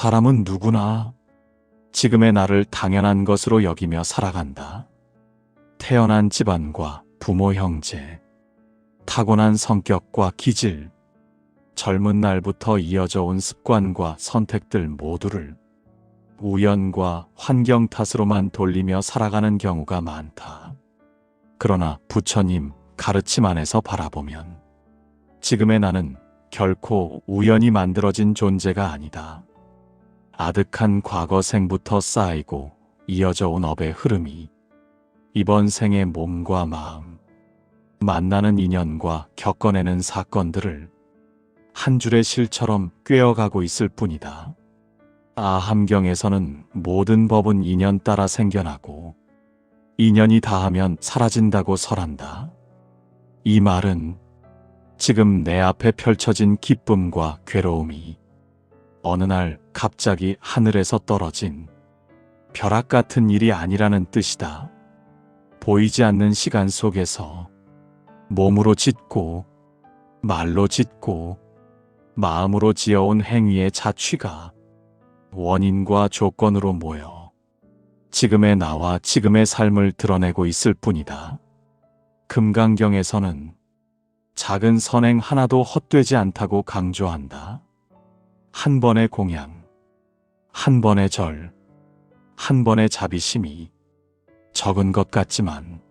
사람은 누구나 지금의 나를 당연한 것으로 여기며 살아간다. 태어난 집안과 부모 형제, 타고난 성격과 기질, 젊은 날부터 이어져 온 습관과 선택들 모두를 우연과 환경 탓으로만 돌리며 살아가는 경우가 많다. 그러나 부처님 가르침 안에서 바라보면 지금의 나는 결코 우연히 만들어진 존재가 아니다. 아득한 과거 생부터 쌓이고 이어져 온 업의 흐름이 이번 생의 몸과 마음, 만나는 인연과 겪어내는 사건들을 한 줄의 실처럼 꿰어가고 있을 뿐이다. 아함경에서는 모든 법은 인연 따라 생겨나고 인연이 다하면 사라진다고 설한다. 이 말은 지금 내 앞에 펼쳐진 기쁨과 괴로움이 어느 날 갑자기 하늘에서 떨어진 벼락 같은 일이 아니라는 뜻이다. 보이지 않는 시간 속에서 몸으로 짓고 말로 짓고 마음으로 지어온 행위의 자취가 원인과 조건으로 모여 지금의 나와 지금의 삶을 드러내고 있을 뿐이다. 금강경에서는 작은 선행 하나도 헛되지 않다고 강조한다. 한 번의 공양, 한 번의 절, 한 번의 자비심이 적은 것 같지만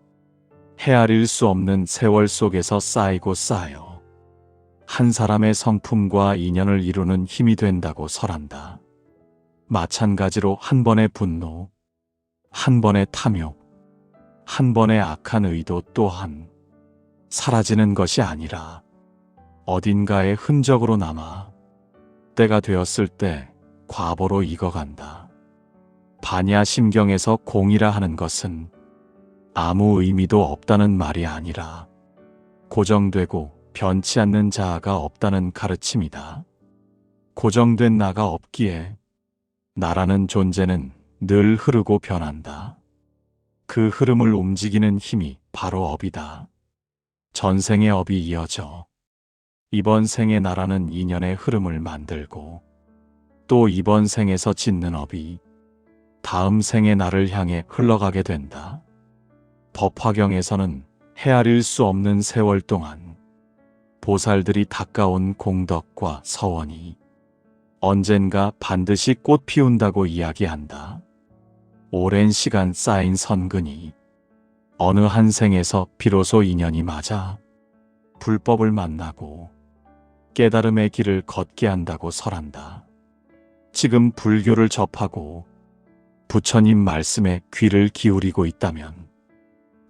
헤아릴 수 없는 세월 속에서 쌓이고 쌓여 한 사람의 성품과 인연을 이루는 힘이 된다고 설한다. 마찬가지로 한 번의 분노, 한 번의 탐욕, 한 번의 악한 의도 또한 사라지는 것이 아니라 어딘가에 흔적으로 남아 때가 되었을 때 과보로 익어간다. 반야심경에서 공이라 하는 것은 아무 의미도 없다는 말이 아니라 고정되고 변치 않는 자아가 없다는 가르침이다. 고정된 나가 없기에 나라는 존재는 늘 흐르고 변한다. 그 흐름을 움직이는 힘이 바로 업이다. 전생의 업이 이어져 이번 생의 나라는 인연의 흐름을 만들고 또 이번 생에서 짓는 업이 다음 생의 나를 향해 흘러가게 된다. 법화경에서는 헤아릴 수 없는 세월 동안 보살들이 닦아온 공덕과 서원이 언젠가 반드시 꽃 피운다고 이야기한다. 오랜 시간 쌓인 선근이 어느 한 생에서 비로소 인연이 맞아 불법을 만나고 깨달음의 길을 걷게 한다고 설한다. 지금 불교를 접하고 부처님 말씀에 귀를 기울이고 있다면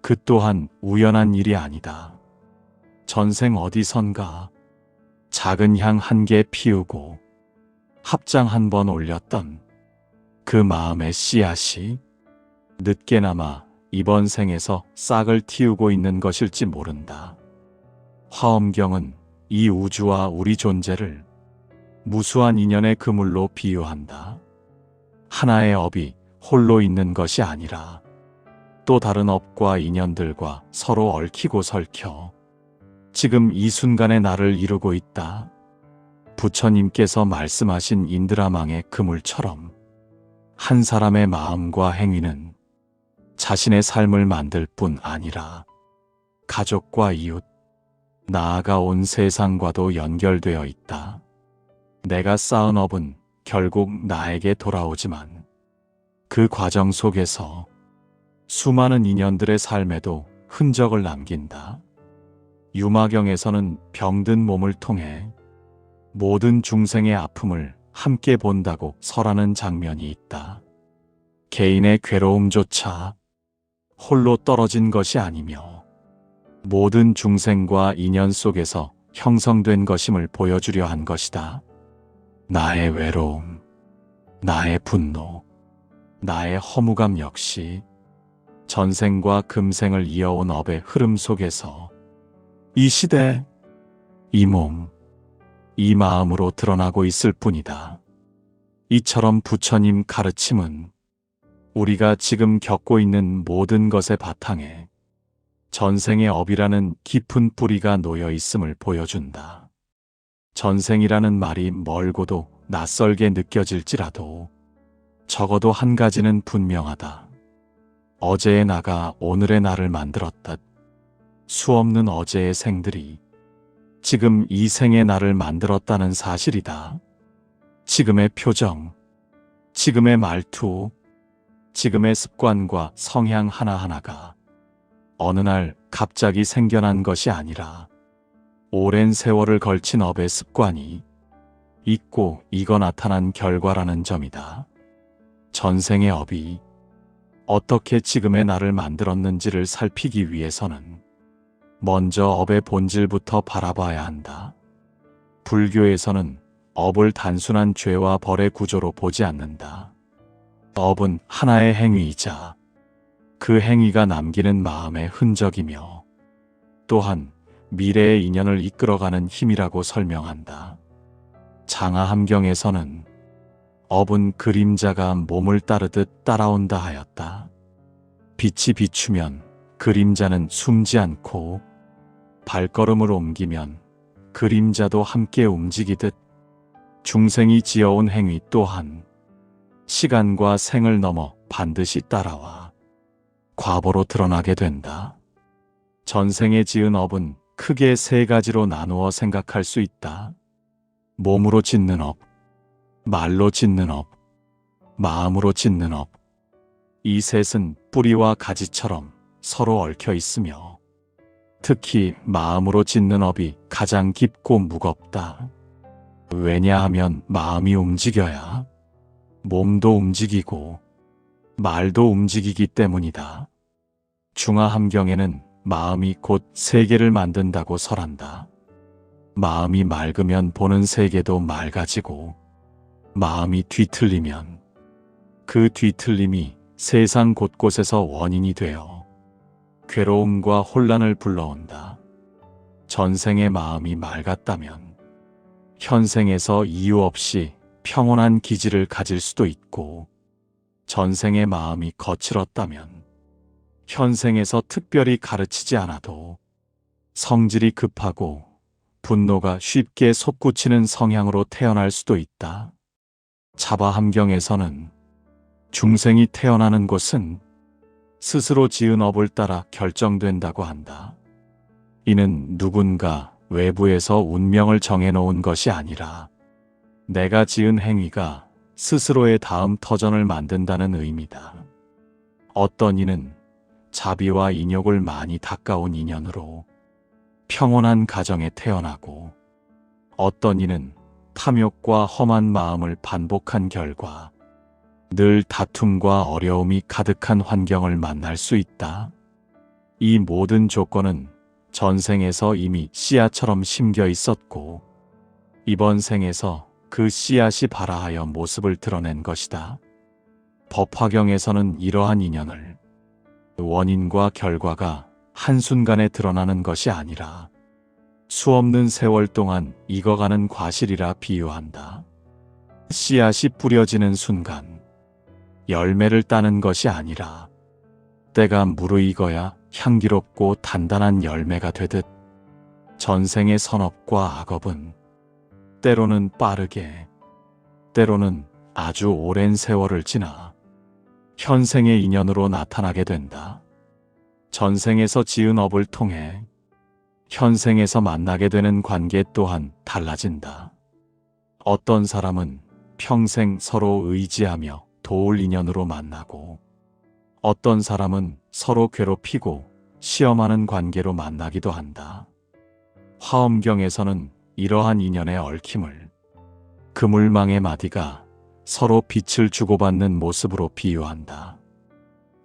그 또한 우연한 일이 아니다. 전생 어디선가 작은 향 한 개 피우고 합장 한 번 올렸던 그 마음의 씨앗이 늦게나마 이번 생에서 싹을 틔우고 있는 것일지 모른다. 화엄경은 이 우주와 우리 존재를 무수한 인연의 그물로 비유한다. 하나의 업이 홀로 있는 것이 아니라 또 다른 업과 인연들과 서로 얽히고 설켜 지금 이 순간의 나를 이루고 있다. 부처님께서 말씀하신 인드라망의 그물처럼 한 사람의 마음과 행위는 자신의 삶을 만들 뿐 아니라 가족과 이웃, 나아가 온 세상과도 연결되어 있다. 내가 쌓은 업은 결국 나에게 돌아오지만 그 과정 속에서 수많은 인연들의 삶에도 흔적을 남긴다. 유마경에서는 병든 몸을 통해 모든 중생의 아픔을 함께 본다고 설하는 장면이 있다. 개인의 괴로움조차 홀로 떨어진 것이 아니며 모든 중생과 인연 속에서 형성된 것임을 보여주려 한 것이다. 나의 외로움, 나의 분노, 나의 허무감 역시 전생과 금생을 이어온 업의 흐름 속에서 이 시대, 이 몸, 이 마음으로 드러나고 있을 뿐이다. 이처럼 부처님 가르침은 우리가 지금 겪고 있는 모든 것의 바탕에 전생의 업이라는 깊은 뿌리가 놓여 있음을 보여준다. 전생이라는 말이 멀고도 낯설게 느껴질지라도 적어도 한 가지는 분명하다. 어제의 나가 오늘의 나를 만들었다. 수없는 어제의 생들이 지금 이 생의 나를 만들었다는 사실이다. 지금의 표정, 지금의 말투, 지금의 습관과 성향 하나하나가 어느 날 갑자기 생겨난 것이 아니라 오랜 세월을 걸친 업의 습관이 있고 이거 나타난 결과라는 점이다. 전생의 업이 어떻게 지금의 나를 만들었는지를 살피기 위해서는 먼저 업의 본질부터 바라봐야 한다. 불교에서는 업을 단순한 죄와 벌의 구조로 보지 않는다. 업은 하나의 행위이자 그 행위가 남기는 마음의 흔적이며 또한 미래의 인연을 이끌어가는 힘이라고 설명한다. 장하함경에서는 업은 그림자가 몸을 따르듯 따라온다 하였다. 빛이 비추면 그림자는 숨지 않고 발걸음을 옮기면 그림자도 함께 움직이듯 중생이 지어온 행위 또한 시간과 생을 넘어 반드시 따라와 과보로 드러나게 된다. 전생에 지은 업은 크게 세 가지로 나누어 생각할 수 있다. 몸으로 짓는 업, 말로 짓는 업, 마음으로 짓는 업. 이 셋은 뿌리와 가지처럼 서로 얽혀 있으며 특히 마음으로 짓는 업이 가장 깊고 무겁다. 왜냐하면 마음이 움직여야 몸도 움직이고 말도 움직이기 때문이다. 중하함경에는 마음이 곧 세계를 만든다고 설한다. 마음이 맑으면 보는 세계도 맑아지고 마음이 뒤틀리면 그 뒤틀림이 세상 곳곳에서 원인이 되어 괴로움과 혼란을 불러온다. 전생의 마음이 맑았다면 현생에서 이유 없이 평온한 기질을 가질 수도 있고 전생의 마음이 거칠었다면 현생에서 특별히 가르치지 않아도 성질이 급하고 분노가 쉽게 솟구치는 성향으로 태어날 수도 있다. 자바함경에서는 중생이 태어나는 곳은 스스로 지은 업을 따라 결정된다고 한다. 이는 누군가 외부에서 운명을 정해놓은 것이 아니라 내가 지은 행위가 스스로의 다음 터전을 만든다는 의미다. 어떤 이는 자비와 인욕을 많이 닦아온 인연으로 평온한 가정에 태어나고 어떤 이는 탐욕과 험한 마음을 반복한 결과 늘 다툼과 어려움이 가득한 환경을 만날 수 있다. 이 모든 조건은 전생에서 이미 씨앗처럼 심겨 있었고 이번 생에서 그 씨앗이 발아하여 모습을 드러낸 것이다. 법화경에서는 이러한 인연을 원인과 결과가 한순간에 드러나는 것이 아니라 수없는 세월 동안 익어가는 과실이라 비유한다. 씨앗이 뿌려지는 순간 열매를 따는 것이 아니라 때가 무르익어야 향기롭고 단단한 열매가 되듯 전생의 선업과 악업은 때로는 빠르게, 때로는 아주 오랜 세월을 지나 현생의 인연으로 나타나게 된다. 전생에서 지은 업을 통해 현생에서 만나게 되는 관계 또한 달라진다. 어떤 사람은 평생 서로 의지하며 도울 인연으로 만나고 어떤 사람은 서로 괴롭히고 시험하는 관계로 만나기도 한다. 화엄경에서는 이러한 인연의 얽힘을 그물망의 마디가 서로 빛을 주고받는 모습으로 비유한다.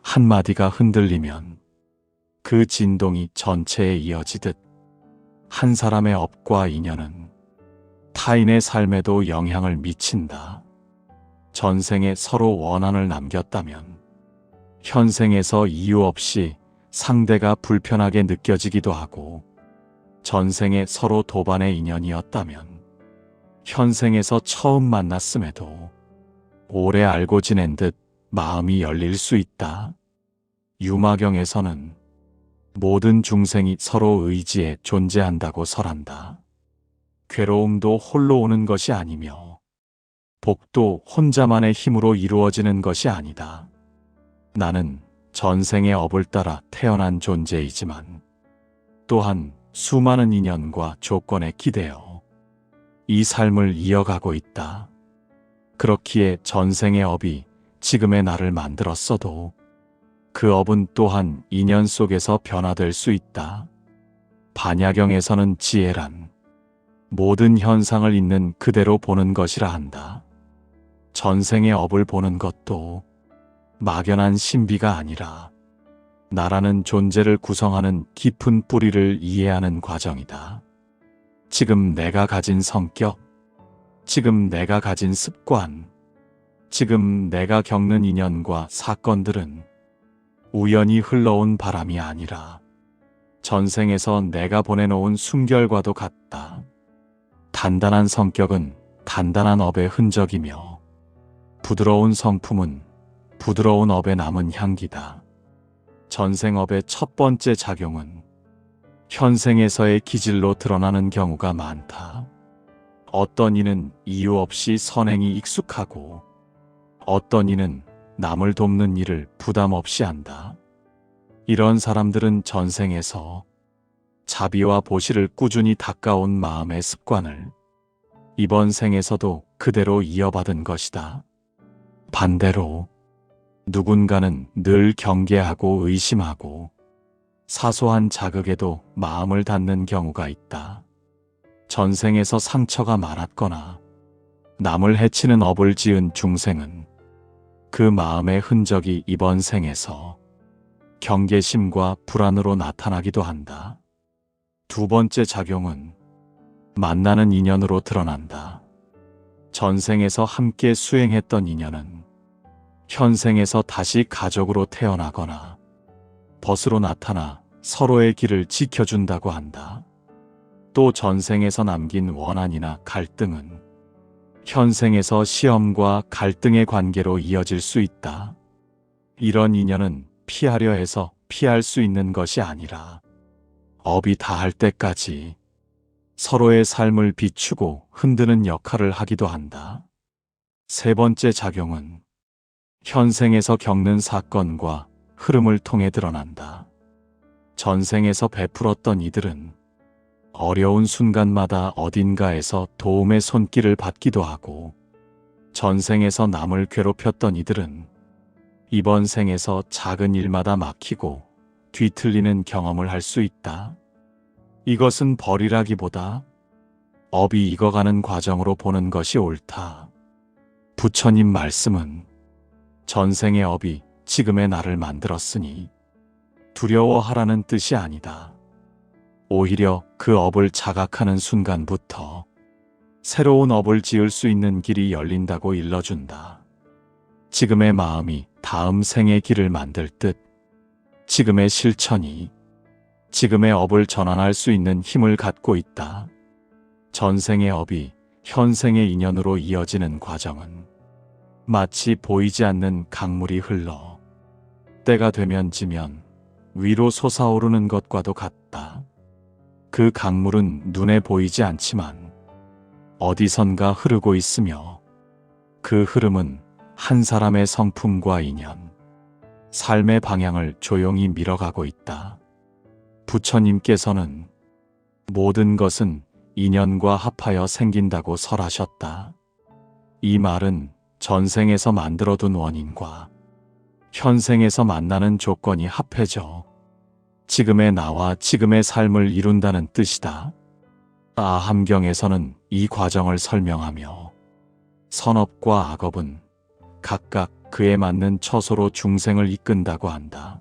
한 마디가 흔들리면 그 진동이 전체에 이어지듯 한 사람의 업과 인연은 타인의 삶에도 영향을 미친다. 전생에 서로 원한을 남겼다면 현생에서 이유 없이 상대가 불편하게 느껴지기도 하고 전생에 서로 도반의 인연이었다면 현생에서 처음 만났음에도 오래 알고 지낸 듯 마음이 열릴 수 있다. 유마경에서는 모든 중생이 서로 의지에 존재한다고 설한다. 괴로움도 홀로 오는 것이 아니며 복도 혼자만의 힘으로 이루어지는 것이 아니다. 나는 전생의 업을 따라 태어난 존재이지만 또한 수많은 인연과 조건에 기대어 이 삶을 이어가고 있다. 그렇기에 전생의 업이 지금의 나를 만들었어도 그 업은 또한 인연 속에서 변화될 수 있다. 반야경에서는 지혜란 모든 현상을 있는 그대로 보는 것이라 한다. 전생의 업을 보는 것도 막연한 신비가 아니라 나라는 존재를 구성하는 깊은 뿌리를 이해하는 과정이다. 지금 내가 가진 성격, 지금 내가 가진 습관, 지금 내가 겪는 인연과 사건들은 우연히 흘러온 바람이 아니라 전생에서 내가 보내놓은 숨결과도 같다. 단단한 성격은 단단한 업의 흔적이며 부드러운 성품은 부드러운 업에 남은 향기다. 전생업의 첫 번째 작용은 현생에서의 기질로 드러나는 경우가 많다. 어떤 이는 이유 없이 선행이 익숙하고 어떤 이는 남을 돕는 일을 부담 없이 한다. 이런 사람들은 전생에서 자비와 보시를 꾸준히 닦아온 마음의 습관을 이번 생에서도 그대로 이어받은 것이다. 반대로 누군가는 늘 경계하고 의심하고 사소한 자극에도 마음을 닫는 경우가 있다. 전생에서 상처가 많았거나 남을 해치는 업을 지은 중생은 그 마음의 흔적이 이번 생에서 경계심과 불안으로 나타나기도 한다. 두 번째 작용은 만나는 인연으로 드러난다. 전생에서 함께 수행했던 인연은 현생에서 다시 가족으로 태어나거나 벗으로 나타나 서로의 길을 지켜준다고 한다. 또 전생에서 남긴 원한이나 갈등은 현생에서 시험과 갈등의 관계로 이어질 수 있다. 이런 인연은 피하려 해서 피할 수 있는 것이 아니라 업이 다할 때까지 서로의 삶을 비추고 흔드는 역할을 하기도 한다. 세 번째 작용은 현생에서 겪는 사건과 흐름을 통해 드러난다. 전생에서 베풀었던 이들은 어려운 순간마다 어딘가에서 도움의 손길을 받기도 하고 전생에서 남을 괴롭혔던 이들은 이번 생에서 작은 일마다 막히고 뒤틀리는 경험을 할 수 있다. 이것은 벌이라기보다 업이 익어가는 과정으로 보는 것이 옳다. 부처님 말씀은 전생의 업이 지금의 나를 만들었으니 두려워하라는 뜻이 아니다. 오히려 그 업을 자각하는 순간부터 새로운 업을 지을 수 있는 길이 열린다고 일러준다. 지금의 마음이 다음 생의 길을 만들 듯 지금의 실천이 지금의 업을 전환할 수 있는 힘을 갖고 있다. 전생의 업이 현생의 인연으로 이어지는 과정은 마치 보이지 않는 강물이 흘러 때가 되면 지면 위로 솟아오르는 것과도 같다. 그 강물은 눈에 보이지 않지만 어디선가 흐르고 있으며 그 흐름은 한 사람의 성품과 인연, 삶의 방향을 조용히 밀어가고 있다. 부처님께서는 모든 것은 인연과 합하여 생긴다고 설하셨다. 이 말은 전생에서 만들어둔 원인과 현생에서 만나는 조건이 합해져 지금의 나와 지금의 삶을 이룬다는 뜻이다. 아함경에서는 이 과정을 설명하며 선업과 악업은 각각 그에 맞는 처소로 중생을 이끈다고 한다.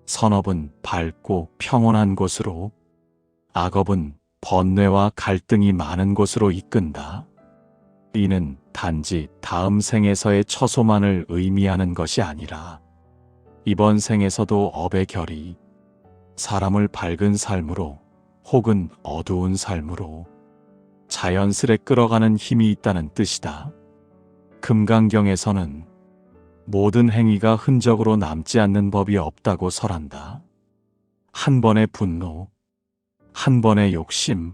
선업은 밝고 평온한 곳으로, 악업은 번뇌와 갈등이 많은 곳으로 이끈다. 이는 단지 다음 생에서의 처소만을 의미하는 것이 아니라 이번 생에서도 업의 결이 사람을 밝은 삶으로 혹은 어두운 삶으로 자연스레 끌어가는 힘이 있다는 뜻이다. 금강경에서는 모든 행위가 흔적으로 남지 않는 법이 없다고 설한다. 한 번의 분노, 한 번의 욕심,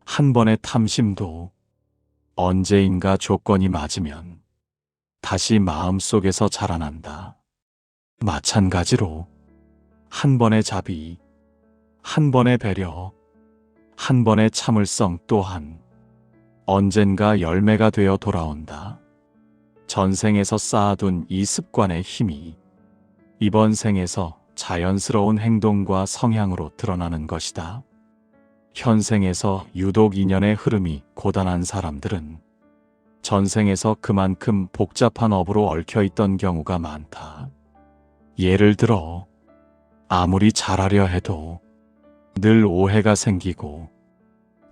한 번의 탐심도 언제인가 조건이 맞으면 다시 마음속에서 자라난다. 마찬가지로 한 번의 자비, 한 번의 배려, 한 번의 참을성 또한 언젠가 열매가 되어 돌아온다. 전생에서 쌓아둔 이 습관의 힘이 이번 생에서 자연스러운 행동과 성향으로 드러나는 것이다. 현생에서 유독 인연의 흐름이 고단한 사람들은 전생에서 그만큼 복잡한 업으로 얽혀있던 경우가 많다. 예를 들어 아무리 잘하려 해도 늘 오해가 생기고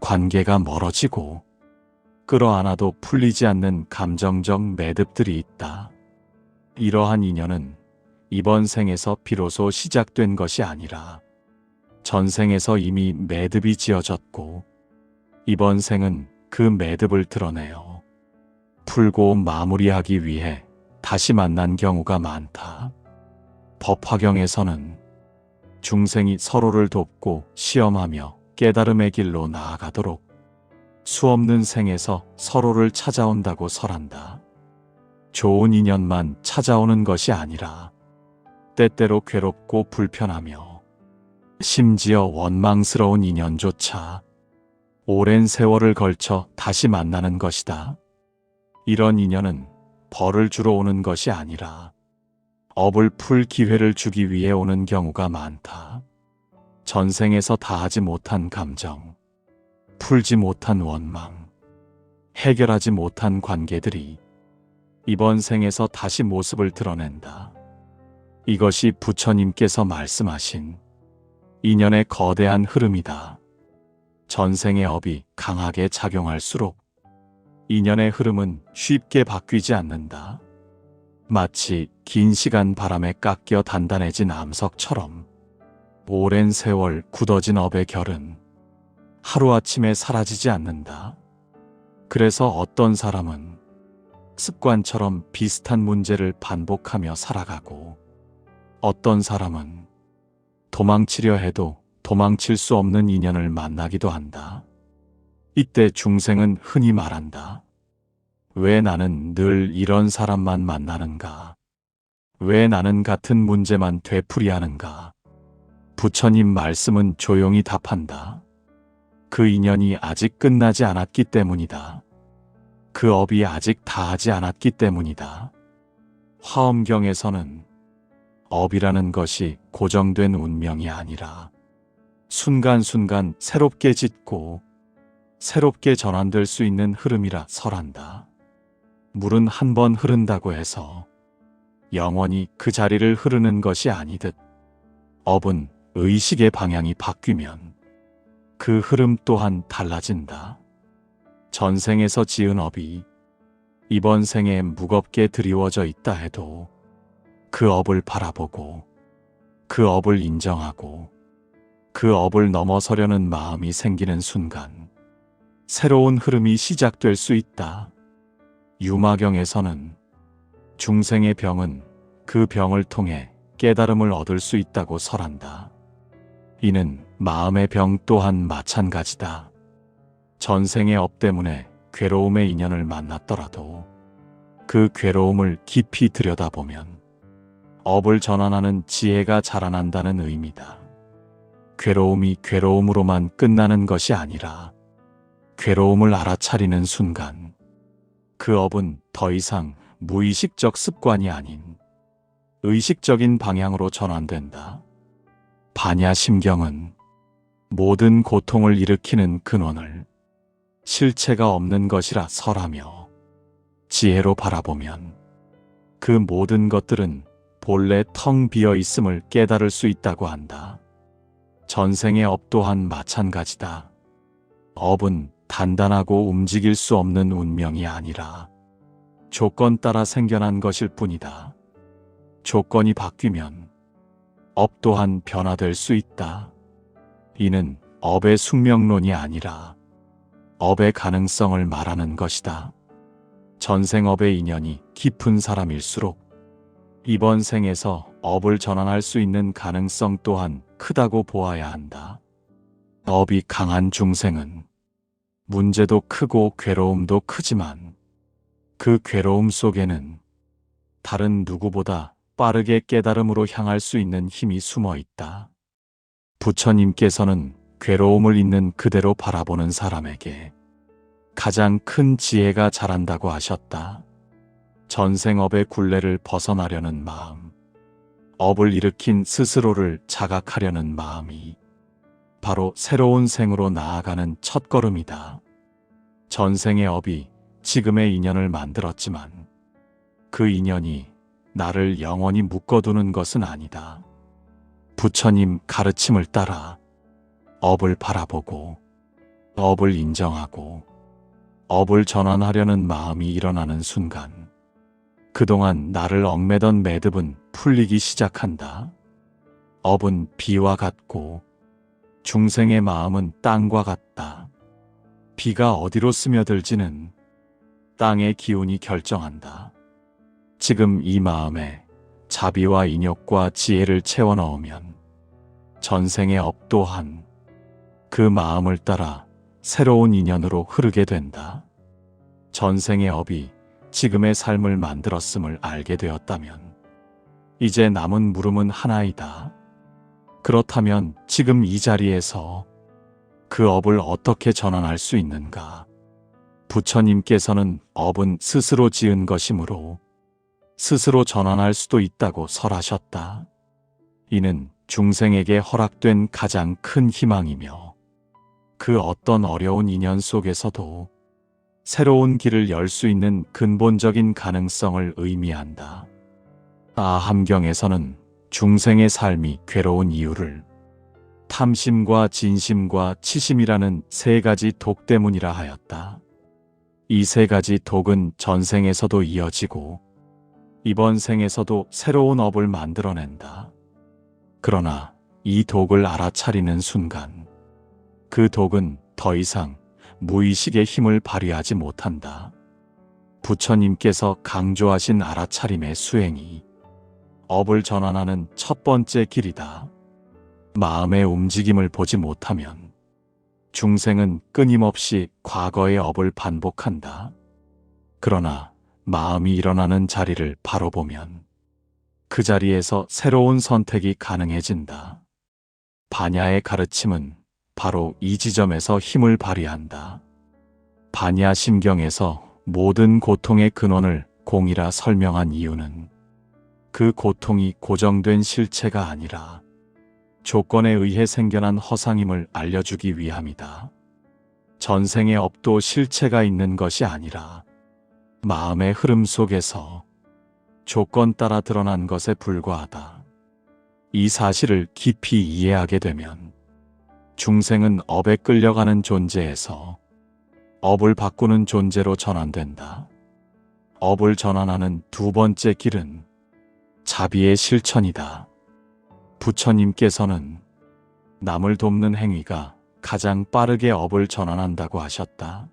관계가 멀어지고 끌어안아도 풀리지 않는 감정적 매듭들이 있다. 이러한 인연은 이번 생에서 비로소 시작된 것이 아니라 전생에서 이미 매듭이 지어졌고 이번 생은 그 매듭을 드러내어 풀고 마무리하기 위해 다시 만난 경우가 많다. 법화경에서는 중생이 서로를 돕고 시험하며 깨달음의 길로 나아가도록 수없는 생에서 서로를 찾아온다고 설한다. 좋은 인연만 찾아오는 것이 아니라 때때로 괴롭고 불편하며 심지어 원망스러운 인연조차 오랜 세월을 걸쳐 다시 만나는 것이다. 이런 인연은 벌을 주러 오는 것이 아니라 업을 풀 기회를 주기 위해 오는 경우가 많다. 전생에서 다하지 못한 감정, 풀지 못한 원망, 해결하지 못한 관계들이 이번 생에서 다시 모습을 드러낸다. 이것이 부처님께서 말씀하신 인연의 거대한 흐름이다. 전생의 업이 강하게 작용할수록 인연의 흐름은 쉽게 바뀌지 않는다. 마치 긴 시간 바람에 깎여 단단해진 암석처럼 오랜 세월 굳어진 업의 결은 하루아침에 사라지지 않는다. 그래서 어떤 사람은 습관처럼 비슷한 문제를 반복하며 살아가고 어떤 사람은 도망치려 해도 도망칠 수 없는 인연을 만나기도 한다. 이때 중생은 흔히 말한다. 왜 나는 늘 이런 사람만 만나는가? 왜 나는 같은 문제만 되풀이하는가? 부처님 말씀은 조용히 답한다. 그 인연이 아직 끝나지 않았기 때문이다. 그 업이 아직 다하지 않았기 때문이다. 화엄경에서는 업이라는 것이 고정된 운명이 아니라 순간순간 새롭게 짓고 새롭게 전환될 수 있는 흐름이라 설한다. 물은 한 번 흐른다고 해서 영원히 그 자리를 흐르는 것이 아니듯 업은 의식의 방향이 바뀌면 그 흐름 또한 달라진다. 전생에서 지은 업이 이번 생에 무겁게 드리워져 있다 해도 그 업을 바라보고 그 업을 인정하고 그 업을 넘어서려는 마음이 생기는 순간 새로운 흐름이 시작될 수 있다. 유마경에서는 중생의 병은 그 병을 통해 깨달음을 얻을 수 있다고 설한다. 이는 마음의 병 또한 마찬가지다. 전생의 업 때문에 괴로움의 인연을 만났더라도 그 괴로움을 깊이 들여다보면 업을 전환하는 지혜가 자라난다는 의미다. 괴로움이 괴로움으로만 끝나는 것이 아니라 괴로움을 알아차리는 순간 그 업은 더 이상 무의식적 습관이 아닌 의식적인 방향으로 전환된다. 반야심경은 모든 고통을 일으키는 근원을 실체가 없는 것이라 설하며 지혜로 바라보면 그 모든 것들은 본래 텅 비어 있음을 깨달을 수 있다고 한다. 전생의 업 또한 마찬가지다. 업은 단단하고 움직일 수 없는 운명이 아니라 조건 따라 생겨난 것일 뿐이다. 조건이 바뀌면 업 또한 변화될 수 있다. 이는 업의 숙명론이 아니라 업의 가능성을 말하는 것이다. 전생업의 인연이 깊은 사람일수록 이번 생에서 업을 전환할 수 있는 가능성 또한 크다고 보아야 한다. 업이 강한 중생은 문제도 크고 괴로움도 크지만 그 괴로움 속에는 다른 누구보다 빠르게 깨달음으로 향할 수 있는 힘이 숨어 있다. 부처님께서는 괴로움을 있는 그대로 바라보는 사람에게 가장 큰 지혜가 자란다고 하셨다. 전생업의 굴레를 벗어나려는 마음, 업을 일으킨 스스로를 자각하려는 마음이 바로 새로운 생으로 나아가는 첫걸음이다. 전생의 업이 지금의 인연을 만들었지만 그 인연이 나를 영원히 묶어두는 것은 아니다. 부처님 가르침을 따라 업을 바라보고 업을 인정하고 업을 전환하려는 마음이 일어나는 순간 그동안 나를 얽매던 매듭은 풀리기 시작한다. 업은 비와 같고 중생의 마음은 땅과 같다. 비가 어디로 스며들지는 땅의 기운이 결정한다. 지금 이 마음에 자비와 인욕과 지혜를 채워 넣으면 전생의 업 또한 그 마음을 따라 새로운 인연으로 흐르게 된다. 전생의 업이 지금의 삶을 만들었음을 알게 되었다면 이제 남은 물음은 하나이다. 그렇다면 지금 이 자리에서 그 업을 어떻게 전환할 수 있는가? 부처님께서는 업은 스스로 지은 것이므로 스스로 전환할 수도 있다고 설하셨다. 이는 중생에게 허락된 가장 큰 희망이며 그 어떤 어려운 인연 속에서도 새로운 길을 열 수 있는 근본적인 가능성을 의미한다. 아함경에서는 중생의 삶이 괴로운 이유를 탐심과 진심과 치심이라는 세 가지 독 때문이라 하였다. 이 세 가지 독은 전생에서도 이어지고 이번 생에서도 새로운 업을 만들어낸다. 그러나 이 독을 알아차리는 순간 그 독은 더 이상 무의식의 힘을 발휘하지 못한다. 부처님께서 강조하신 알아차림의 수행이 업을 전환하는 첫 번째 길이다. 마음의 움직임을 보지 못하면 중생은 끊임없이 과거의 업을 반복한다. 그러나 마음이 일어나는 자리를 바로 보면 그 자리에서 새로운 선택이 가능해진다. 반야의 가르침은 바로 이 지점에서 힘을 발휘한다. 반야 심경에서 모든 고통의 근원을 공이라 설명한 이유는 그 고통이 고정된 실체가 아니라 조건에 의해 생겨난 허상임을 알려주기 위함이다. 전생의 업도 실체가 있는 것이 아니라 마음의 흐름 속에서 조건 따라 드러난 것에 불과하다. 이 사실을 깊이 이해하게 되면 중생은 업에 끌려가는 존재에서 업을 바꾸는 존재로 전환된다. 업을 전환하는 두 번째 길은 자비의 실천이다. 부처님께서는 남을 돕는 행위가 가장 빠르게 업을 전환한다고 하셨다.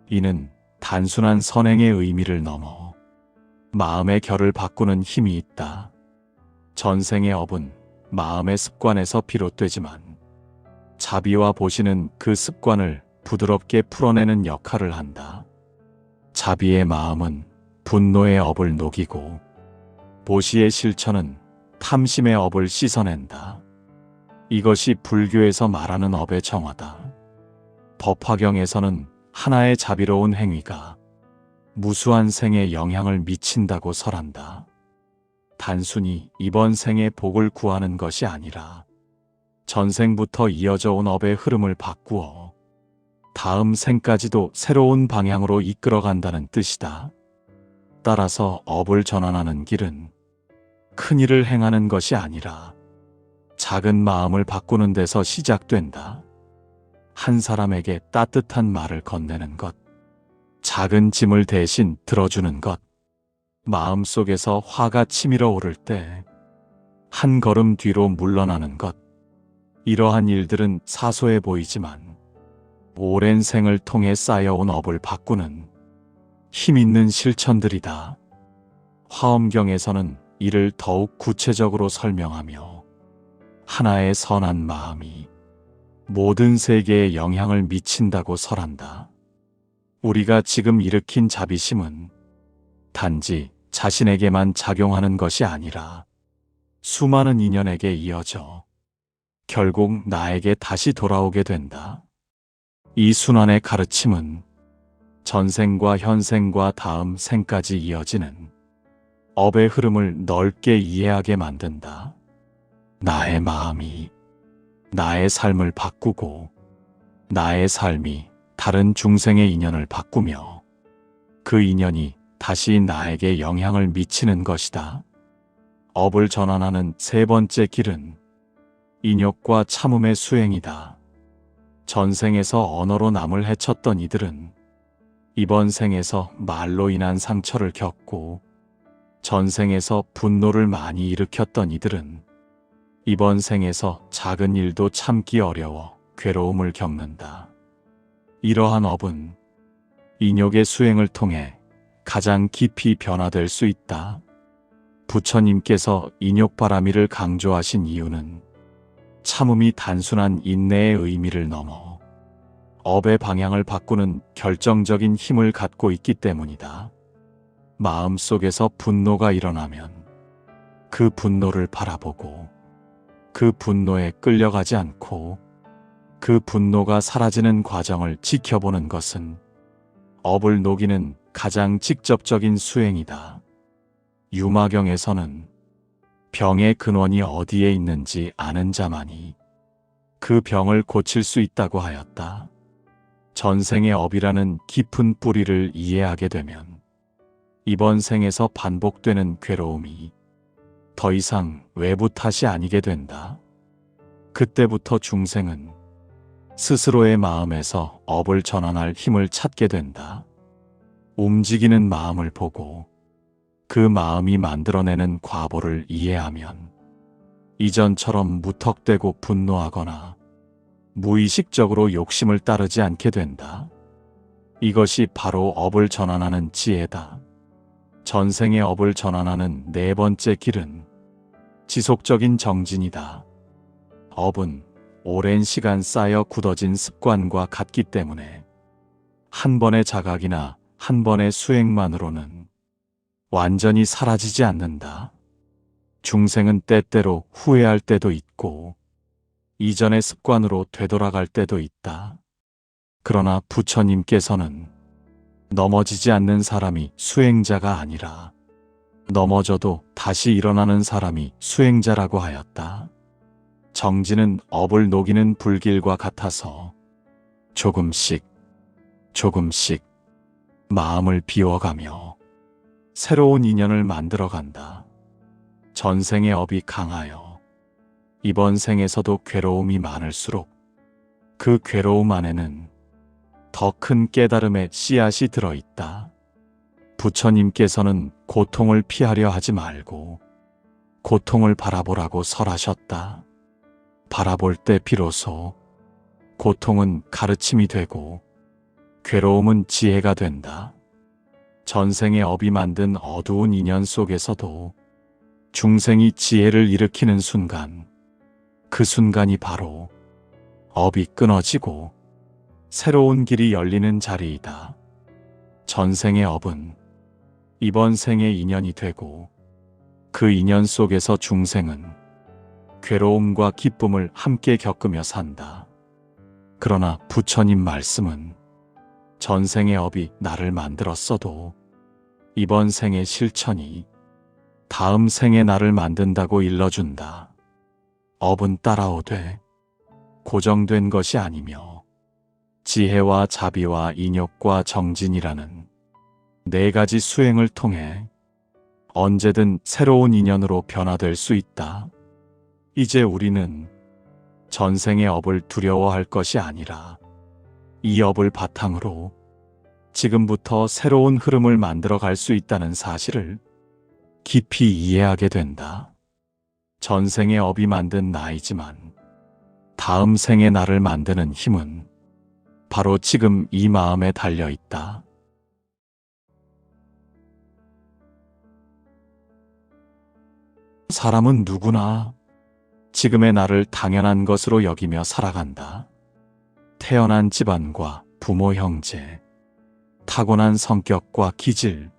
이는 단순한 선행의 의미를 넘어 마음의 결을 바꾸는 힘이 있다. 전생의 업은 마음의 습관에서 비롯되지만 자비와 보시는 그 습관을 부드럽게 풀어내는 역할을 한다. 자비의 마음은 분노의 업을 녹이고 보시의 실천은 탐심의 업을 씻어낸다. 이것이 불교에서 말하는 업의 정화다. 법화경에서는 하나의 자비로운 행위가 무수한 생에 영향을 미친다고 설한다. 단순히 이번 생의 복을 구하는 것이 아니라 전생부터 이어져 온 업의 흐름을 바꾸어 다음 생까지도 새로운 방향으로 이끌어간다는 뜻이다. 따라서 업을 전환하는 길은 큰 일을 행하는 것이 아니라 작은 마음을 바꾸는 데서 시작된다. 한 사람에게 따뜻한 말을 건네는 것, 작은 짐을 대신 들어주는 것, 마음속에서 화가 치밀어 오를 때 한 걸음 뒤로 물러나는 것, 이러한 일들은 사소해 보이지만 오랜 생을 통해 쌓여온 업을 바꾸는 힘 있는 실천들이다. 화엄경에서는 이를 더욱 구체적으로 설명하며 하나의 선한 마음이 모든 세계에 영향을 미친다고 설한다. 우리가 지금 일으킨 자비심은 단지 자신에게만 작용하는 것이 아니라 수많은 인연에게 이어져 결국 나에게 다시 돌아오게 된다. 이 순환의 가르침은 전생과 현생과 다음 생까지 이어지는 업의 흐름을 넓게 이해하게 만든다. 나의 마음이 나의 삶을 바꾸고 나의 삶이 다른 중생의 인연을 바꾸며 그 인연이 다시 나에게 영향을 미치는 것이다. 업을 전환하는 세 번째 길은 인욕과 참음의 수행이다. 전생에서 언어로 남을 해쳤던 이들은 이번 생에서 말로 인한 상처를 겪고, 전생에서 분노를 많이 일으켰던 이들은 이번 생에서 작은 일도 참기 어려워 괴로움을 겪는다. 이러한 업은 인욕의 수행을 통해 가장 깊이 변화될 수 있다. 부처님께서 인욕바라미를 강조하신 이유는 참음이 단순한 인내의 의미를 넘어 업의 방향을 바꾸는 결정적인 힘을 갖고 있기 때문이다. 마음속에서 분노가 일어나면 그 분노를 바라보고 그 분노에 끌려가지 않고 그 분노가 사라지는 과정을 지켜보는 것은 업을 녹이는 가장 직접적인 수행이다. 유마경에서는 병의 근원이 어디에 있는지 아는 자만이 그 병을 고칠 수 있다고 하였다. 전생의 업이라는 깊은 뿌리를 이해하게 되면 이번 생에서 반복되는 괴로움이 더 이상 외부 탓이 아니게 된다. 그때부터 중생은 스스로의 마음에서 업을 전환할 힘을 찾게 된다. 움직이는 마음을 보고 그 마음이 만들어내는 과보를 이해하면 이전처럼 무턱대고 분노하거나 무의식적으로 욕심을 따르지 않게 된다. 이것이 바로 업을 전환하는 지혜다. 전생의 업을 전환하는 네 번째 길은 지속적인 정진이다. 업은 오랜 시간 쌓여 굳어진 습관과 같기 때문에 한 번의 자각이나 한 번의 수행만으로는 완전히 사라지지 않는다. 중생은 때때로 후회할 때도 있고 이전의 습관으로 되돌아갈 때도 있다. 그러나 부처님께서는 넘어지지 않는 사람이 수행자가 아니라 넘어져도 다시 일어나는 사람이 수행자라고 하였다. 정진은 업을 녹이는 불길과 같아서 조금씩 조금씩 마음을 비워가며 새로운 인연을 만들어간다. 전생의 업이 강하여 이번 생에서도 괴로움이 많을수록 그 괴로움 안에는 더 큰 깨달음의 씨앗이 들어있다. 부처님께서는 고통을 피하려 하지 말고 고통을 바라보라고 설하셨다. 바라볼 때 비로소 고통은 가르침이 되고 괴로움은 지혜가 된다. 전생의 업이 만든 어두운 인연 속에서도 중생이 지혜를 일으키는 순간, 그 순간이 바로 업이 끊어지고 새로운 길이 열리는 자리이다. 전생의 업은 이번 생의 인연이 되고 그 인연 속에서 중생은 괴로움과 기쁨을 함께 겪으며 산다. 그러나 부처님 말씀은 전생의 업이 나를 만들었어도 이번 생의 실천이 다음 생의 나를 만든다고 일러준다. 업은 따라오되 고정된 것이 아니며 지혜와 자비와 인욕과 정진이라는 네 가지 수행을 통해 언제든 새로운 인연으로 변화될 수 있다. 이제 우리는 전생의 업을 두려워할 것이 아니라 이 업을 바탕으로 지금부터 새로운 흐름을 만들어 갈 수 있다는 사실을 깊이 이해하게 된다. 전생의 업이 만든 나이지만 다음 생의 나를 만드는 힘은 바로 지금 이 마음에 달려 있다. 사람은 누구나 지금의 나를 당연한 것으로 여기며 살아간다. 태어난 집안과 부모 형제, 타고난 성격과 기질,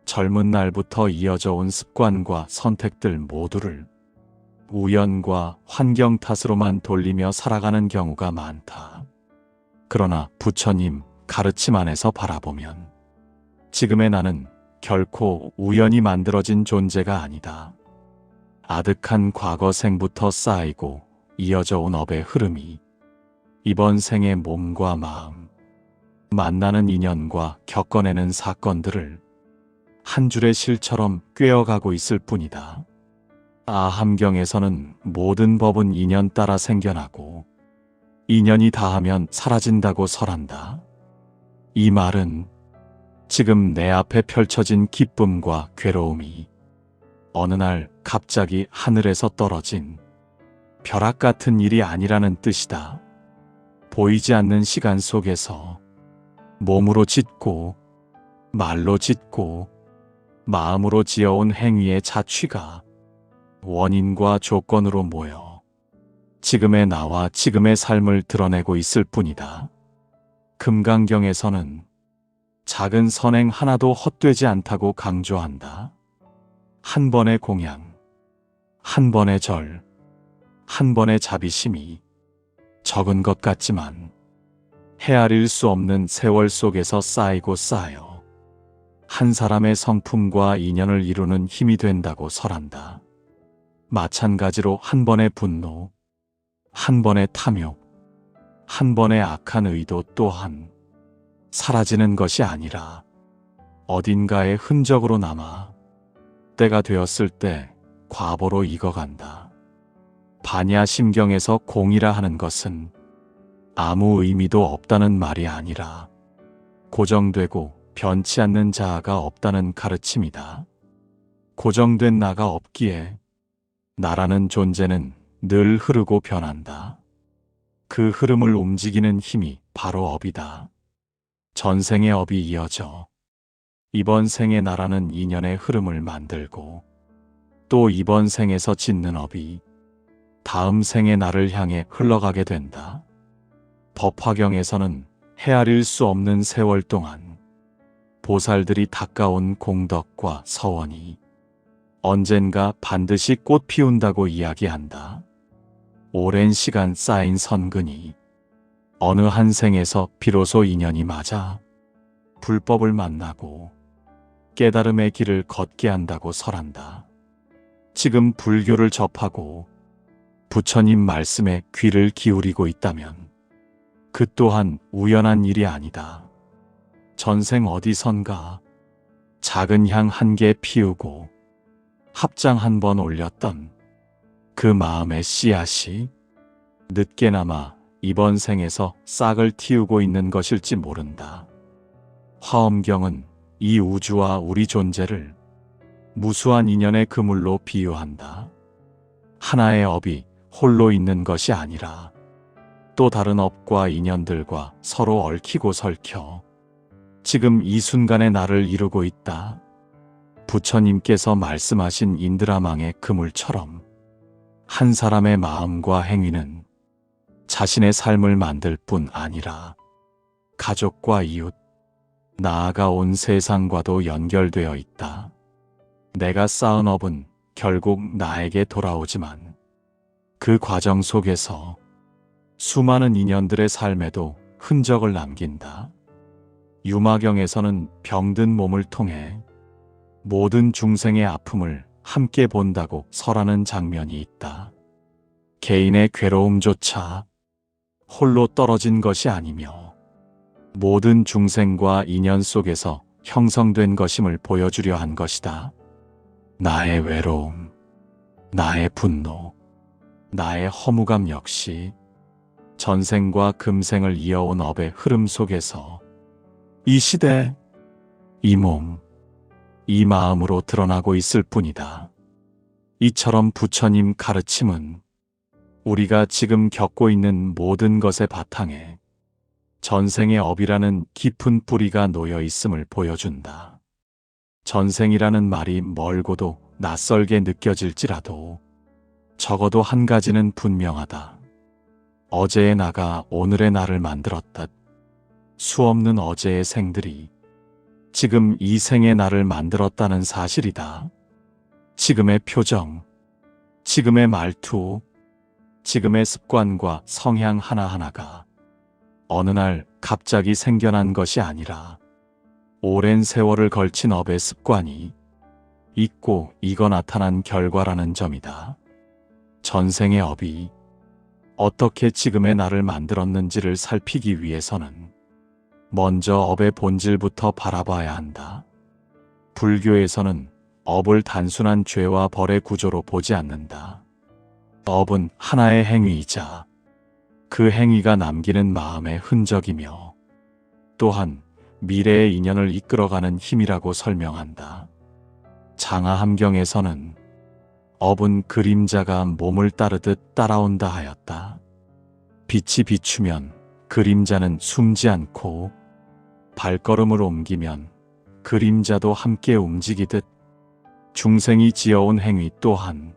젊은 날부터 이어져 온 습관과 선택들 모두를 우연과 환경 탓으로만 돌리며 살아가는 경우가 많다. 그러나 부처님 가르침 안에서 바라보면 지금의 나는 결코 우연히 만들어진 존재가 아니다. 아득한 과거 생부터 쌓이고 이어져 온 업의 흐름이 이번 생의 몸과 마음, 만나는 인연과 겪어내는 사건들을 한 줄의 실처럼 꿰어가고 있을 뿐이다. 아함경에서는 모든 법은 인연 따라 생겨나고 인연이 다하면 사라진다고 설한다. 이 말은 지금 내 앞에 펼쳐진 기쁨과 괴로움이 어느 날 갑자기 하늘에서 떨어진 벼락 같은 일이 아니라는 뜻이다. 보이지 않는 시간 속에서 몸으로 짓고 말로 짓고 마음으로 지어온 행위의 자취가 원인과 조건으로 모여 지금의 나와 지금의 삶을 드러내고 있을 뿐이다. 금강경에서는 작은 선행 하나도 헛되지 않다고 강조한다. 한 번의 공양, 한 번의 절, 한 번의 자비심이 적은 것 같지만 헤아릴 수 없는 세월 속에서 쌓이고 쌓여 한 사람의 성품과 인연을 이루는 힘이 된다고 설한다. 마찬가지로 한 번의 분노, 한 번의 탐욕, 한 번의 악한 의도 또한 사라지는 것이 아니라 어딘가에 흔적으로 남아 때가 되었을 때 과보로 익어간다. 반야심경에서 공이라 하는 것은 아무 의미도 없다는 말이 아니라 고정되고 변치 않는 자아가 없다는 가르침이다. 고정된 나가 없기에 나라는 존재는 늘 흐르고 변한다. 그 흐름을 움직이는 힘이 바로 업이다. 전생의 업이 이어져 이번 생의 나라는 인연의 흐름을 만들고 또 이번 생에서 짓는 업이 다음 생의 나를 향해 흘러가게 된다. 법화경에서는 헤아릴 수 없는 세월 동안 보살들이 닦아온 공덕과 서원이 언젠가 반드시 꽃 피운다고 이야기한다. 오랜 시간 쌓인 선근이 어느 한 생에서 비로소 인연이 맞아 불법을 만나고 깨달음의 길을 걷게 한다고 설한다. 지금 불교를 접하고 부처님 말씀에 귀를 기울이고 있다면 그 또한 우연한 일이 아니다. 전생 어디선가 작은 향 한 개 피우고 합장 한 번 올렸던 그 마음의 씨앗이 늦게나마 이번 생에서 싹을 틔우고 있는 것일지 모른다. 화엄경은 이 우주와 우리 존재를 무수한 인연의 그물로 비유한다. 하나의 업이 홀로 있는 것이 아니라 또 다른 업과 인연들과 서로 얽히고 설켜 지금 이 순간의 나를 이루고 있다. 부처님께서 말씀하신 인드라망의 그물처럼 한 사람의 마음과 행위는 자신의 삶을 만들 뿐 아니라 가족과 이웃, 나아가 온 세상과도 연결되어 있다. 내가 쌓은 업은 결국 나에게 돌아오지만 그 과정 속에서 수많은 인연들의 삶에도 흔적을 남긴다. 유마경에서는 병든 몸을 통해 모든 중생의 아픔을 함께 본다고 설하는 장면이 있다. 개인의 괴로움조차 홀로 떨어진 것이 아니며 모든 중생과 인연 속에서 형성된 것임을 보여주려 한 것이다. 나의 외로움, 나의 분노, 나의 허무감 역시 전생과 금생을 이어온 업의 흐름 속에서 이 시대, 이 몸, 이 마음으로 드러나고 있을 뿐이다. 이처럼 부처님 가르침은 우리가 지금 겪고 있는 모든 것의 바탕에 전생의 업이라는 깊은 뿌리가 놓여 있음을 보여준다. 전생이라는 말이 멀고도 낯설게 느껴질지라도 적어도 한 가지는 분명하다. 어제의 나가 오늘의 나를 만들었듯 수없는 어제의 생들이 지금 이 생의 나를 만들었다는 사실이다. 지금의 표정, 지금의 말투, 지금의 습관과 성향 하나하나가 어느 날 갑자기 생겨난 것이 아니라 오랜 세월을 걸친 업의 습관이 있고 이거 나타난 결과라는 점이다. 전생의 업이 어떻게 지금의 나를 만들었는지를 살피기 위해서는 먼저 업의 본질부터 바라봐야 한다. 불교에서는 업을 단순한 죄와 벌의 구조로 보지 않는다. 업은 하나의 행위이자 그 행위가 남기는 마음의 흔적이며 또한 미래의 인연을 이끌어가는 힘이라고 설명한다. 장하함경에서는 업은 그림자가 몸을 따르듯 따라온다 하였다. 빛이 비추면 그림자는 숨지 않고 발걸음을 옮기면 그림자도 함께 움직이듯 중생이 지어온 행위 또한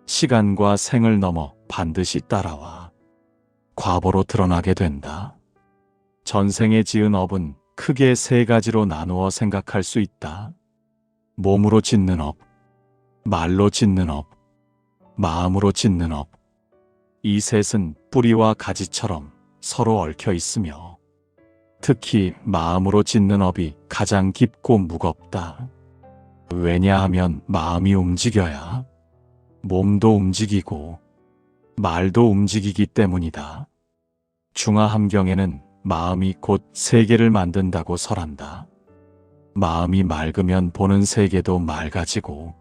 시간과 생을 넘어 반드시 따라와 과보로 드러나게 된다. 전생에 지은 업은 크게 세 가지로 나누어 생각할 수 있다. 몸으로 짓는 업, 말로 짓는 업, 마음으로 짓는 업. 이 셋은 뿌리와 가지처럼 서로 얽혀 있으며 특히 마음으로 짓는 업이 가장 깊고 무겁다. 왜냐하면 마음이 움직여야 몸도 움직이고 말도 움직이기 때문이다. 중하함경에는 마음이 곧 세계를 만든다고 설한다. 마음이 맑으면 보는 세계도 맑아지고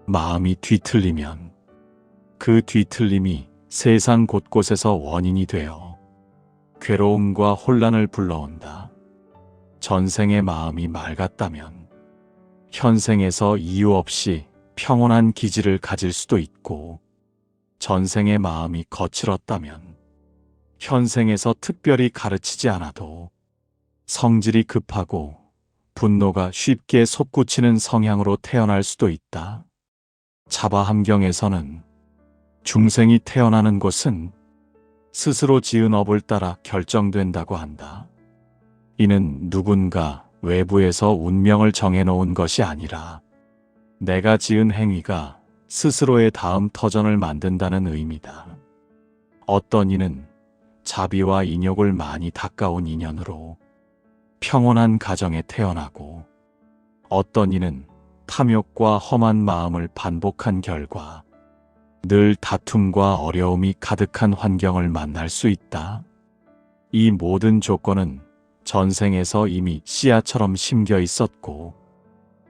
마음이 뒤틀리면 그 뒤틀림이 세상 곳곳에서 원인이 되어 괴로움과 혼란을 불러온다. 전생의 마음이 맑았다면 현생에서 이유 없이 평온한 기질을 가질 수도 있고 전생의 마음이 거칠었다면 현생에서 특별히 가르치지 않아도 성질이 급하고 분노가 쉽게 솟구치는 성향으로 태어날 수도 있다. 자바함경에서는 중생이 태어나는 곳은 스스로 지은 업을 따라 결정된다고 한다. 이는 누군가 외부에서 운명을 정해놓은 것이 아니라 내가 지은 행위가 스스로의 다음 터전을 만든다는 의미다. 어떤 이는 자비와 인욕을 많이 닦아온 인연으로 평온한 가정에 태어나고 어떤 이는 탐욕과 험한 마음을 반복한 결과 늘 다툼과 어려움이 가득한 환경을 만날 수 있다. 이 모든 조건은 전생에서 이미 씨앗처럼 심겨 있었고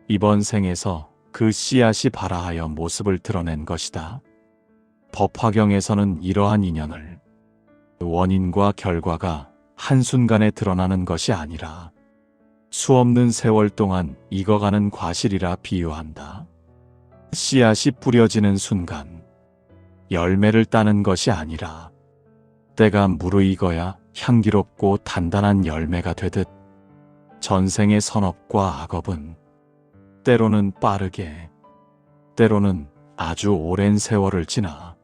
이번 생에서 그 씨앗이 발아하여 모습을 드러낸 것이다. 법화경에서는 이러한 인연을 원인과 결과가 한순간에 드러나는 것이 아니라 수없는 세월 동안 익어가는 과실이라 비유한다. 씨앗이 뿌려지는 순간 열매를 따는 것이 아니라 때가 무르익어야 향기롭고 단단한 열매가 되듯 전생의 선업과 악업은 때로는 빠르게, 때로는 아주 오랜 세월을 지나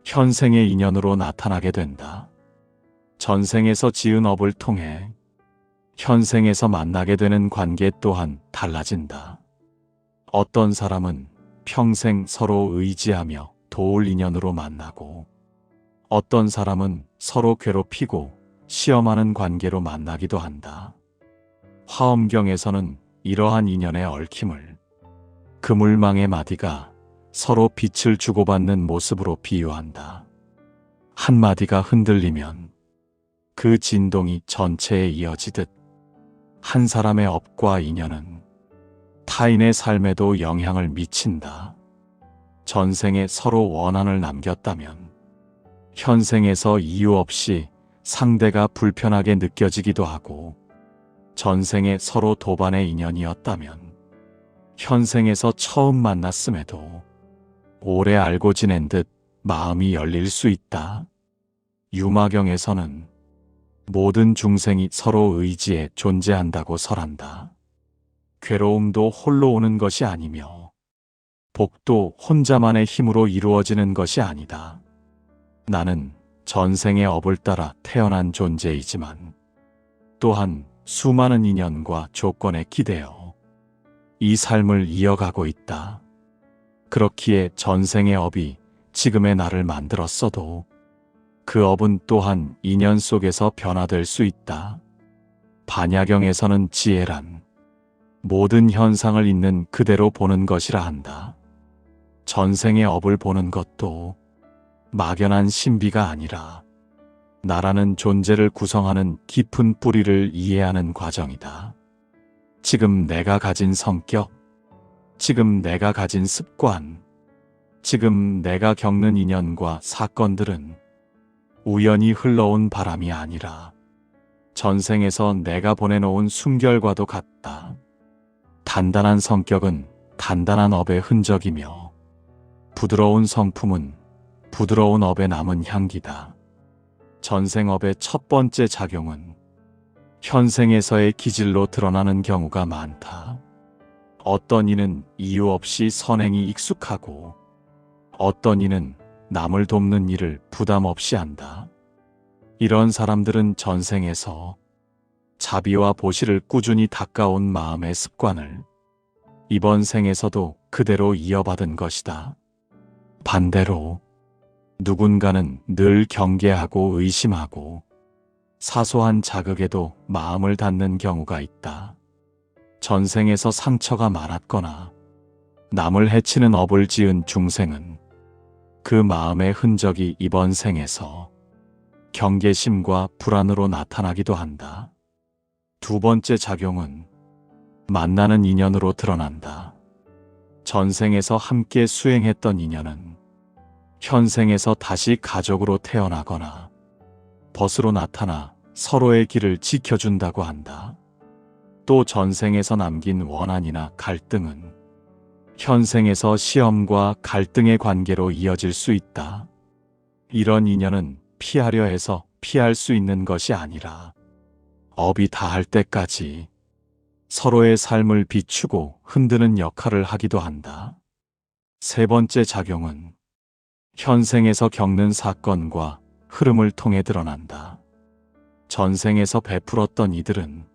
현생의 인연으로 나타나게 된다. 전생에서 지은 업을 통해 현생에서 만나게 되는 관계 또한 달라진다. 어떤 사람은 평생 서로 의지하며 도울 인연으로 만나고 어떤 사람은 서로 괴롭히고 시험하는 관계로 만나기도 한다. 화엄경에서는 이러한 인연의 얽힘을 그물망의 마디가 서로 빛을 주고받는 모습으로 비유한다. 한 마디가 흔들리면 그 진동이 전체에 이어지듯 한 사람의 업과 인연은 타인의 삶에도 영향을 미친다. 전생에 서로 원한을 남겼다면 현생에서 이유 없이 상대가 불편하게 느껴지기도 하고 전생에 서로 도반의 인연이었다면 현생에서 처음 만났음에도 오래 알고 지낸 듯 마음이 열릴 수 있다. 유마경에서는 모든 중생이 서로 의지에 존재한다고 설한다. 괴로움도 홀로 오는 것이 아니며 복도 혼자만의 힘으로 이루어지는 것이 아니다. 나는 전생의 업을 따라 태어난 존재이지만 또한 수많은 인연과 조건에 기대어 이 삶을 이어가고 있다. 그렇기에 전생의 업이 지금의 나를 만들었어도 그 업은 또한 인연 속에서 변화될 수 있다. 반야경에서는 지혜란 모든 현상을 있는 그대로 보는 것이라 한다. 전생의 업을 보는 것도 막연한 신비가 아니라 나라는 존재를 구성하는 깊은 뿌리를 이해하는 과정이다. 지금 내가 가진 성격, 지금 내가 가진 습관, 지금 내가 겪는 인연과 사건들은 우연히 흘러온 바람이 아니라 전생에서 내가 보내놓은 숨결과도 같다. 단단한 성격은 단단한 업의 흔적이며 부드러운 성품은 부드러운 업에 남은 향기다. 전생업의 첫 번째 작용은 현생에서의 기질로 드러나는 경우가 많다. 어떤 이는 이유 없이 선행이 익숙하고 어떤 이는 남을 돕는 일을 부담 없이 한다. 이런 사람들은 전생에서 자비와 보시를 꾸준히 닦아온 마음의 습관을 이번 생에서도 그대로 이어받은 것이다. 반대로 누군가는 늘 경계하고 의심하고 사소한 자극에도 마음을 닫는 경우가 있다. 전생에서 상처가 많았거나 남을 해치는 업을 지은 중생은 그 마음의 흔적이 이번 생에서 경계심과 불안으로 나타나기도 한다. 두 번째 작용은 만나는 인연으로 드러난다. 전생에서 함께 수행했던 인연은 현생에서 다시 가족으로 태어나거나 벗으로 나타나 서로의 길을 지켜준다고 한다. 또 전생에서 남긴 원한이나 갈등은 현생에서 시험과 갈등의 관계로 이어질 수 있다. 이런 인연은 피하려 해서 피할 수 있는 것이 아니라 업이 다할 때까지 서로의 삶을 비추고 흔드는 역할을 하기도 한다. 세 번째 작용은 현생에서 겪는 사건과 흐름을 통해 드러난다. 전생에서 베풀었던 이들은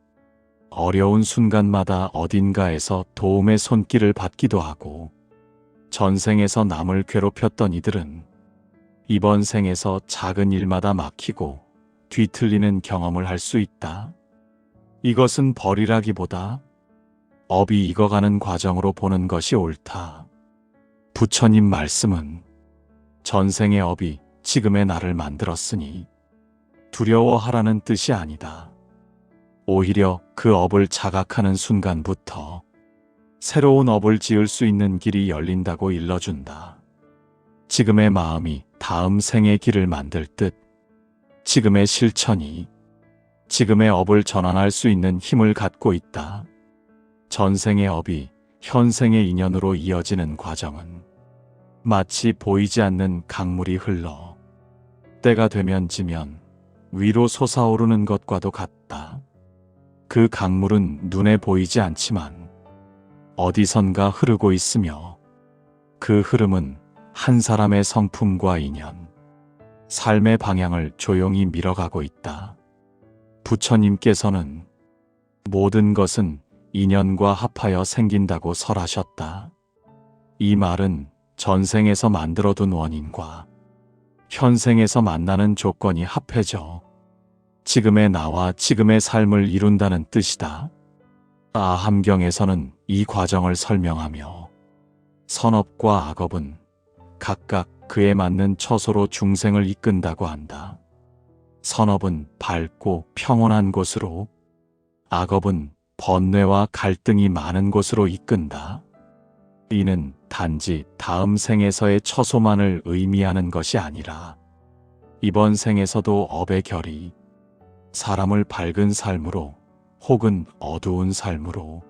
어려운 순간마다 어딘가에서 도움의 손길을 받기도 하고 전생에서 남을 괴롭혔던 이들은 이번 생에서 작은 일마다 막히고 뒤틀리는 경험을 할 수 있다. 이것은 벌이라기보다 업이 익어가는 과정으로 보는 것이 옳다. 부처님 말씀은 전생의 업이 지금의 나를 만들었으니 두려워하라는 뜻이 아니다. 오히려 그 업을 자각하는 순간부터 새로운 업을 지을 수 있는 길이 열린다고 일러준다. 지금의 마음이 다음 생의 길을 만들 듯 지금의 실천이 지금의 업을 전환할 수 있는 힘을 갖고 있다. 전생의 업이 현생의 인연으로 이어지는 과정은 마치 보이지 않는 강물이 흘러 때가 되면 지면 위로 솟아오르는 것과도 같다. 그 강물은 눈에 보이지 않지만 어디선가 흐르고 있으며 그 흐름은 한 사람의 성품과 인연, 삶의 방향을 조용히 밀어가고 있다. 부처님께서는 모든 것은 인연과 합하여 생긴다고 설하셨다. 이 말은 전생에서 만들어둔 원인과 현생에서 만나는 조건이 합해져 지금의 나와 지금의 삶을 이룬다는 뜻이다. 아함경에서는 이 과정을 설명하며 선업과 악업은 각각 그에 맞는 처소로 중생을 이끈다고 한다. 선업은 밝고 평온한 곳으로, 악업은 번뇌와 갈등이 많은 곳으로 이끈다. 이는 단지 다음 생에서의 처소만을 의미하는 것이 아니라 이번 생에서도 업의 결이 사람을 밝은 삶으로 혹은 어두운 삶으로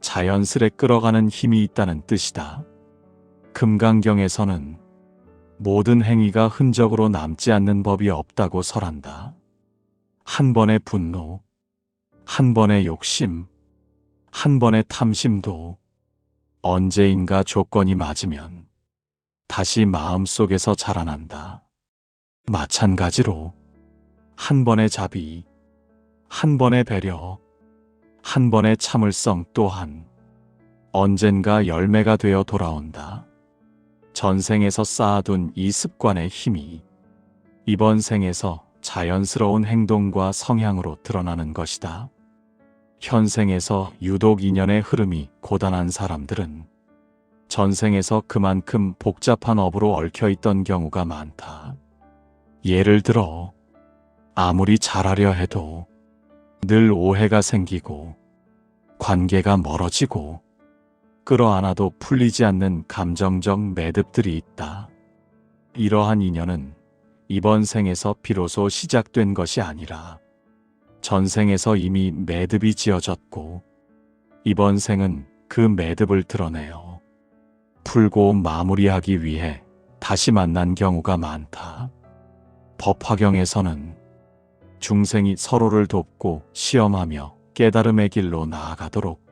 자연스레 끌어가는 힘이 있다는 뜻이다. 금강경에서는 모든 행위가 흔적으로 남지 않는 법이 없다고 설한다. 한 번의 분노, 한 번의 욕심, 한 번의 탐심도 언제인가 조건이 맞으면 다시 마음속에서 자라난다. 마찬가지로 한 번의 자비, 한 번의 배려, 한 번의 참을성 또한 언젠가 열매가 되어 돌아온다. 전생에서 쌓아둔 이 습관의 힘이 이번 생에서 자연스러운 행동과 성향으로 드러나는 것이다. 현생에서 유독 인연의 흐름이 고단한 사람들은 전생에서 그만큼 복잡한 업으로 얽혀있던 경우가 많다. 예를 들어 아무리 잘하려 해도 늘 오해가 생기고 관계가 멀어지고 끌어안아도 풀리지 않는 감정적 매듭들이 있다. 이러한 인연은 이번 생에서 비로소 시작된 것이 아니라 전생에서 이미 매듭이 지어졌고 이번 생은 그 매듭을 드러내어 풀고 마무리하기 위해 다시 만난 경우가 많다. 법화경에서는 중생이 서로를 돕고 시험하며 깨달음의 길로 나아가도록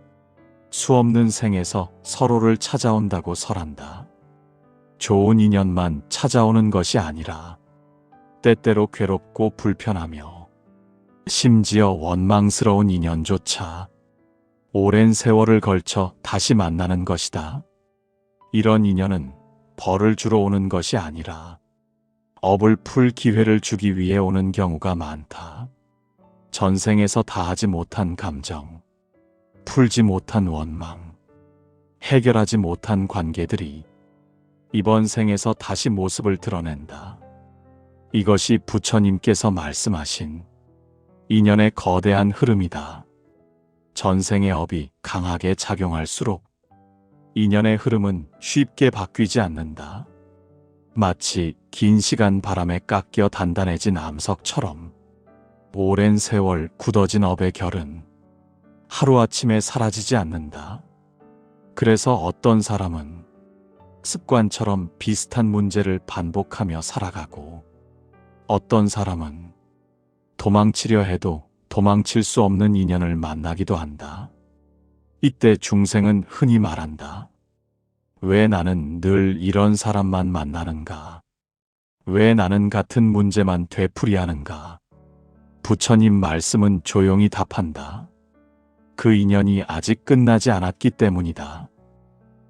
수없는 생에서 서로를 찾아온다고 설한다. 좋은 인연만 찾아오는 것이 아니라 때때로 괴롭고 불편하며 심지어 원망스러운 인연조차 오랜 세월을 걸쳐 다시 만나는 것이다. 이런 인연은 벌을 주러 오는 것이 아니라 업을 풀 기회를 주기 위해 오는 경우가 많다. 전생에서 다하지 못한 감정, 풀지 못한 원망, 해결하지 못한 관계들이 이번 생에서 다시 모습을 드러낸다. 이것이 부처님께서 말씀하신 인연의 거대한 흐름이다. 전생의 업이 강하게 작용할수록 인연의 흐름은 쉽게 바뀌지 않는다. 마치 긴 시간 바람에 깎여 단단해진 암석처럼 오랜 세월 굳어진 업의 결은 하루아침에 사라지지 않는다. 그래서 어떤 사람은 습관처럼 비슷한 문제를 반복하며 살아가고 어떤 사람은 도망치려 해도 도망칠 수 없는 인연을 만나기도 한다. 이때 중생은 흔히 말한다. 왜 나는 늘 이런 사람만 만나는가? 왜 나는 같은 문제만 되풀이하는가? 부처님 말씀은 조용히 답한다. 그 인연이 아직 끝나지 않았기 때문이다.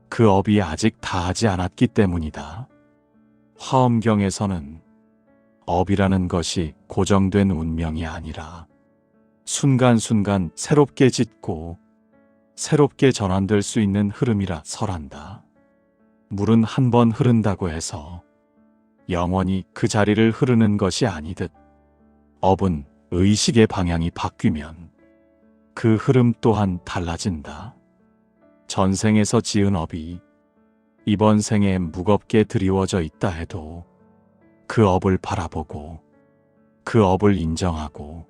그 업이 아직 다하지 않았기 때문이다. 화엄경에서는 업이라는 것이 고정된 운명이 아니라 순간순간 새롭게 짓고 새롭게 전환될 수 있는 흐름이라 설한다. 물은 한 번 흐른다고 해서 영원히 그 자리를 흐르는 것이 아니듯 업은 의식의 방향이 바뀌면 그 흐름 또한 달라진다. 전생에서 지은 업이 이번 생에 무겁게 드리워져 있다 해도 그 업을 바라보고 그 업을 인정하고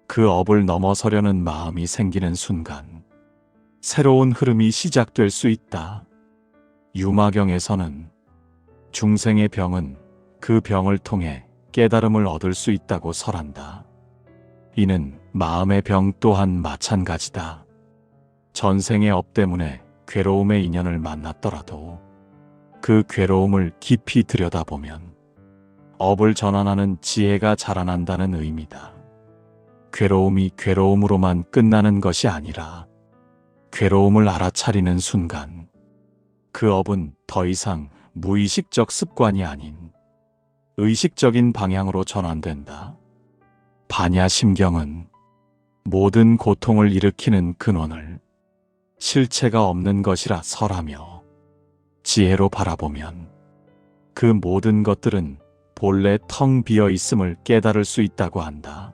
그 업을 넘어서려는 마음이 생기는 순간 새로운 흐름이 시작될 수 있다. 유마경에서는 중생의 병은 그 병을 통해 깨달음을 얻을 수 있다고 설한다. 이는 마음의 병 또한 마찬가지다. 전생의 업 때문에 괴로움의 인연을 만났더라도 그 괴로움을 깊이 들여다보면 업을 전환하는 지혜가 자라난다는 의미다. 괴로움이 괴로움으로만 끝나는 것이 아니라 괴로움을 알아차리는 순간 그 업은 더 이상 무의식적 습관이 아닌 의식적인 방향으로 전환된다. 반야심경은 모든 고통을 일으키는 근원을 실체가 없는 것이라 설하며 지혜로 바라보면 그 모든 것들은 본래 텅 비어 있음을 깨달을 수 있다고 한다.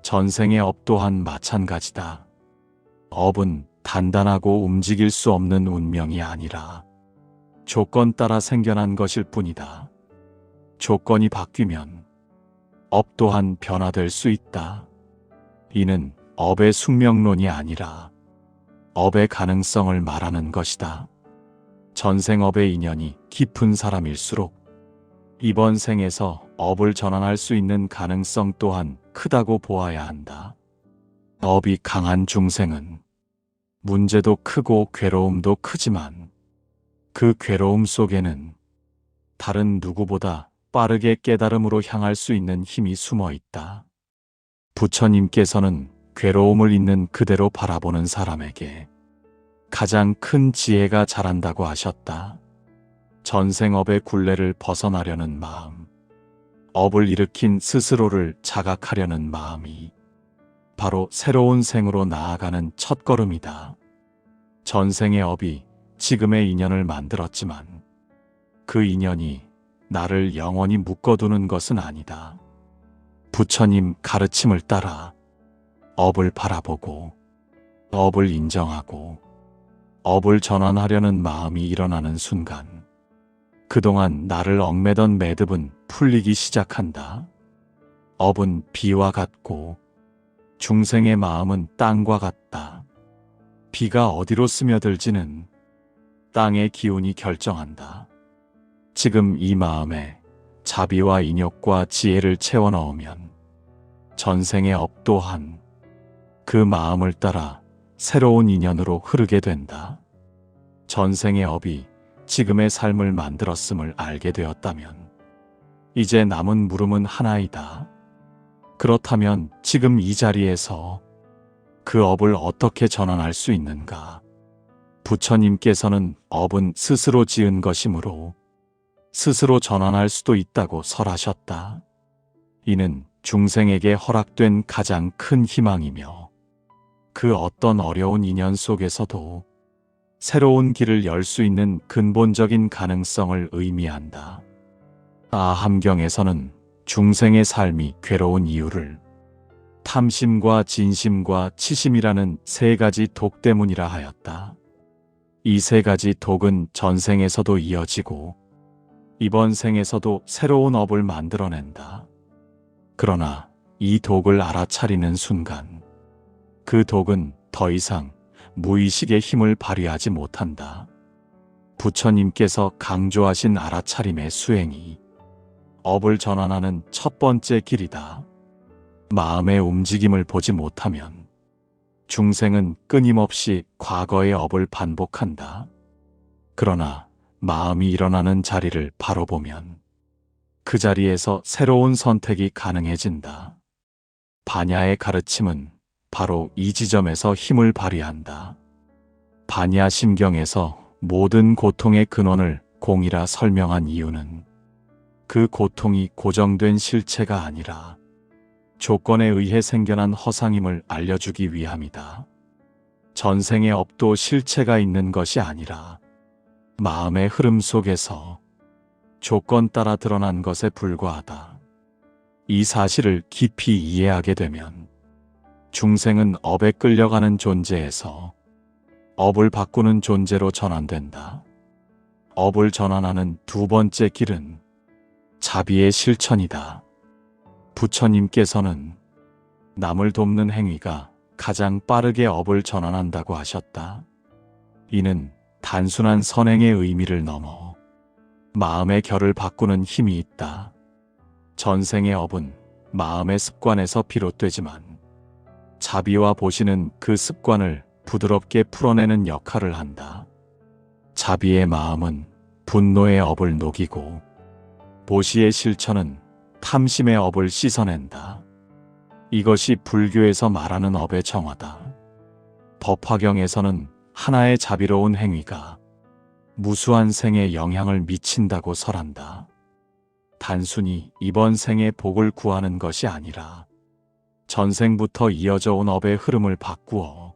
전생의 업 또한 마찬가지다. 업은 단단하고 움직일 수 없는 운명이 아니라 조건 따라 생겨난 것일 뿐이다. 조건이 바뀌면 업 또한 변화될 수 있다. 이는 업의 숙명론이 아니라 업의 가능성을 말하는 것이다. 전생업의 인연이 깊은 사람일수록 이번 생에서 업을 전환할 수 있는 가능성 또한 크다고 보아야 한다. 업이 강한 중생은 문제도 크고 괴로움도 크지만 그 괴로움 속에는 다른 누구보다 빠르게 깨달음으로 향할 수 있는 힘이 숨어 있다. 부처님께서는 괴로움을 있는 그대로 바라보는 사람에게 가장 큰 지혜가 자란다고 하셨다. 전생업의 굴레를 벗어나려는 마음, 업을 일으킨 스스로를 자각하려는 마음이 바로 새로운 생으로 나아가는 첫걸음이다. 전생의 업이 지금의 인연을 만들었지만 그 인연이 나를 영원히 묶어두는 것은 아니다. 부처님 가르침을 따라 업을 바라보고 업을 인정하고 업을 전환하려는 마음이 일어나는 순간 그동안 나를 얽매던 매듭은 풀리기 시작한다. 업은 비와 같고 중생의 마음은 땅과 같다. 비가 어디로 스며들지는 땅의 기운이 결정한다. 지금 이 마음에 자비와 인욕과 지혜를 채워 넣으면 전생의 업 또한 그 마음을 따라 새로운 인연으로 흐르게 된다. 전생의 업이 지금의 삶을 만들었음을 알게 되었다면 이제 남은 물음은 하나이다. 그렇다면 지금 이 자리에서 그 업을 어떻게 전환할 수 있는가? 부처님께서는 업은 스스로 지은 것이므로 스스로 전환할 수도 있다고 설하셨다. 이는 중생에게 허락된 가장 큰 희망이며 그 어떤 어려운 인연 속에서도 새로운 길을 열 수 있는 근본적인 가능성을 의미한다. 아함경에서는 중생의 삶이 괴로운 이유를 탐심과 진심과 치심이라는 세 가지 독 때문이라 하였다. 이 세 가지 독은 전생에서도 이어지고 이번 생에서도 새로운 업을 만들어낸다. 그러나 이 독을 알아차리는 순간 그 독은 더 이상 무의식의 힘을 발휘하지 못한다. 부처님께서 강조하신 알아차림의 수행이 업을 전환하는 첫 번째 길이다. 마음의 움직임을 보지 못하면 중생은 끊임없이 과거의 업을 반복한다. 그러나 마음이 일어나는 자리를 바로 보면 그 자리에서 새로운 선택이 가능해진다. 반야의 가르침은 바로 이 지점에서 힘을 발휘한다. 반야 심경에서 모든 고통의 근원을 공이라 설명한 이유는 그 고통이 고정된 실체가 아니라 조건에 의해 생겨난 허상임을 알려주기 위함이다. 전생의 업도 실체가 있는 것이 아니라 마음의 흐름 속에서 조건 따라 드러난 것에 불과하다. 이 사실을 깊이 이해하게 되면 중생은 업에 끌려가는 존재에서 업을 바꾸는 존재로 전환된다. 업을 전환하는 두 번째 길은 자비의 실천이다. 부처님께서는 남을 돕는 행위가 가장 빠르게 업을 전환한다고 하셨다. 이는 단순한 선행의 의미를 넘어 마음의 결을 바꾸는 힘이 있다. 전생의 업은 마음의 습관에서 비롯되지만 자비와 보시는 그 습관을 부드럽게 풀어내는 역할을 한다. 자비의 마음은 분노의 업을 녹이고 보시의 실천은 탐심의 업을 씻어낸다. 이것이 불교에서 말하는 업의 정화다. 법화경에서는 하나의 자비로운 행위가 무수한 생에 영향을 미친다고 설한다. 단순히 이번 생의 복을 구하는 것이 아니라 전생부터 이어져 온 업의 흐름을 바꾸어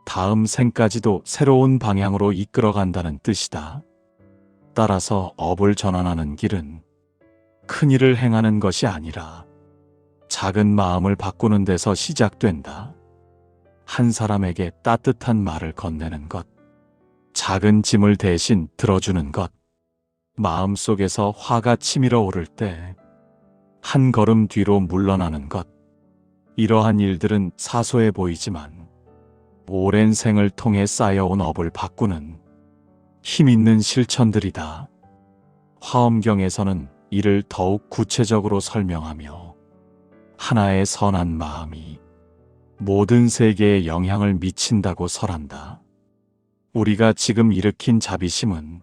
다음 생까지도 새로운 방향으로 이끌어간다는 뜻이다. 따라서 업을 전환하는 길은 큰 일을 행하는 것이 아니라 작은 마음을 바꾸는 데서 시작된다. 한 사람에게 따뜻한 말을 건네는 것, 작은 짐을 대신 들어주는 것, 마음속에서 화가 치밀어 오를 때 한 걸음 뒤로 물러나는 것, 이러한 일들은 사소해 보이지만 오랜 생을 통해 쌓여온 업을 바꾸는 힘 있는 실천들이다. 화엄경에서는 이를 더욱 구체적으로 설명하며 하나의 선한 마음이 모든 세계에 영향을 미친다고 설한다. 우리가 지금 일으킨 자비심은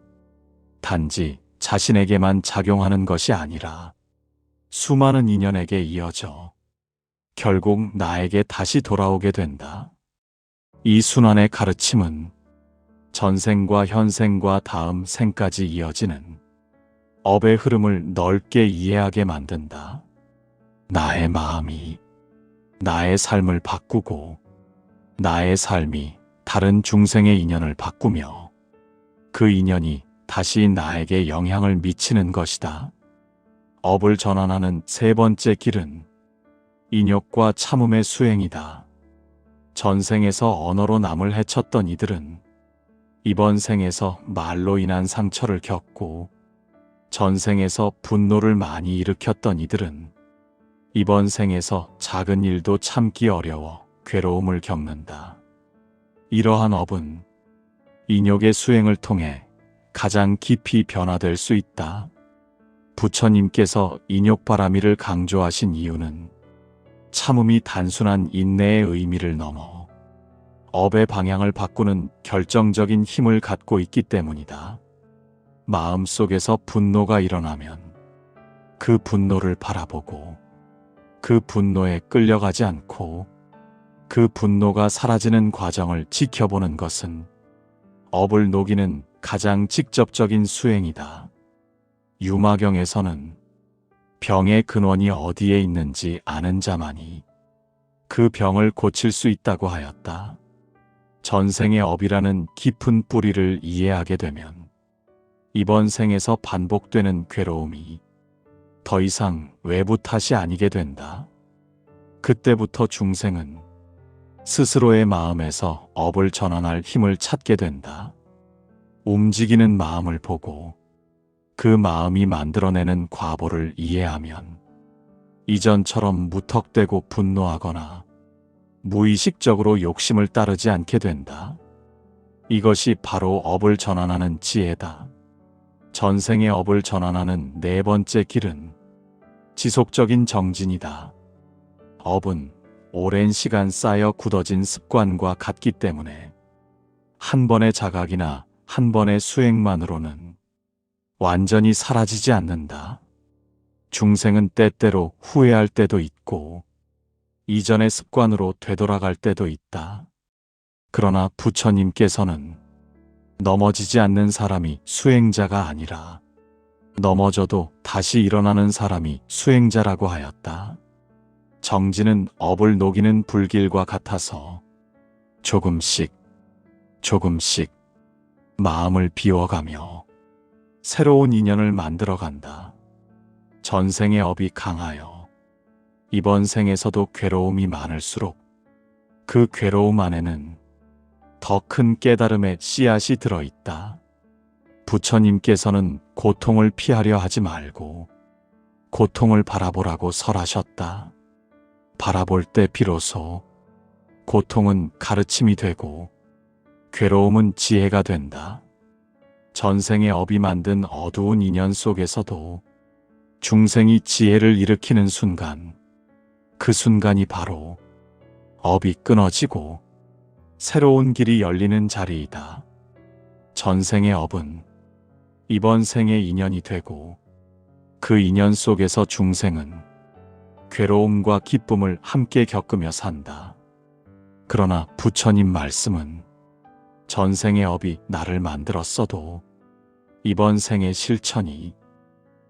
단지 자신에게만 작용하는 것이 아니라 수많은 인연에게 이어져 결국 나에게 다시 돌아오게 된다. 이 순환의 가르침은 전생과 현생과 다음 생까지 이어지는 업의 흐름을 넓게 이해하게 만든다. 나의 마음이 나의 삶을 바꾸고 나의 삶이 다른 중생의 인연을 바꾸며 그 인연이 다시 나에게 영향을 미치는 것이다. 업을 전환하는 세 번째 길은 인욕과 참음의 수행이다. 전생에서 언어로 남을 해쳤던 이들은 이번 생에서 말로 인한 상처를 겪고, 전생에서 분노를 많이 일으켰던 이들은 이번 생에서 작은 일도 참기 어려워 괴로움을 겪는다. 이러한 업은 인욕의 수행을 통해 가장 깊이 변화될 수 있다. 부처님께서 인욕바라미를 강조하신 이유는 참음이 단순한 인내의 의미를 넘어 업의 방향을 바꾸는 결정적인 힘을 갖고 있기 때문이다. 마음속에서 분노가 일어나면 그 분노를 바라보고 그 분노에 끌려가지 않고 그 분노가 사라지는 과정을 지켜보는 것은 업을 녹이는 가장 직접적인 수행이다. 유마경에서는 병의 근원이 어디에 있는지 아는 자만이 그 병을 고칠 수 있다고 하였다. 전생의 업이라는 깊은 뿌리를 이해하게 되면 이번 생에서 반복되는 괴로움이 더 이상 외부 탓이 아니게 된다. 그때부터 중생은 스스로의 마음에서 업을 전환할 힘을 찾게 된다. 움직이는 마음을 보고 그 마음이 만들어내는 과보를 이해하면 이전처럼 무턱대고 분노하거나 무의식적으로 욕심을 따르지 않게 된다. 이것이 바로 업을 전환하는 지혜다. 전생의 업을 전환하는 네 번째 길은 지속적인 정진이다. 업은 오랜 시간 쌓여 굳어진 습관과 같기 때문에 한 번의 자각이나 한 번의 수행만으로는 완전히 사라지지 않는다. 중생은 때때로 후회할 때도 있고 이전의 습관으로 되돌아갈 때도 있다. 그러나 부처님께서는 넘어지지 않는 사람이 수행자가 아니라 넘어져도 다시 일어나는 사람이 수행자라고 하였다. 정진은 업을 녹이는 불길과 같아서 조금씩 조금씩 마음을 비워가며 새로운 인연을 만들어간다. 전생의 업이 강하여 이번 생에서도 괴로움이 많을수록 그 괴로움 안에는 더 큰 깨달음의 씨앗이 들어있다. 부처님께서는 고통을 피하려 하지 말고 고통을 바라보라고 설하셨다. 바라볼 때 비로소 고통은 가르침이 되고 괴로움은 지혜가 된다. 전생의 업이 만든 어두운 인연 속에서도 중생이 지혜를 일으키는 순간, 그 순간이 바로 업이 끊어지고 새로운 길이 열리는 자리이다. 전생의 업은 이번 생의 인연이 되고 그 인연 속에서 중생은 괴로움과 기쁨을 함께 겪으며 산다. 그러나 부처님 말씀은 전생의 업이 나를 만들었어도 이번 생의 실천이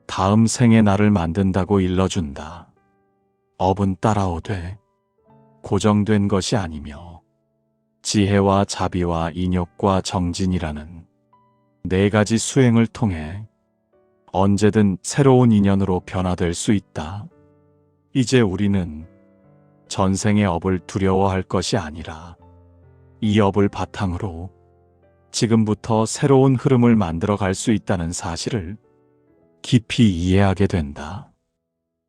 다음 생의 나를 만든다고 일러준다. 업은 따라오되 고정된 것이 아니며 지혜와 자비와 인욕과 정진이라는 네 가지 수행을 통해 언제든 새로운 인연으로 변화될 수 있다. 이제 우리는 전생의 업을 두려워할 것이 아니라 이 업을 바탕으로 지금부터 새로운 흐름을 만들어 갈 수 있다는 사실을 깊이 이해하게 된다.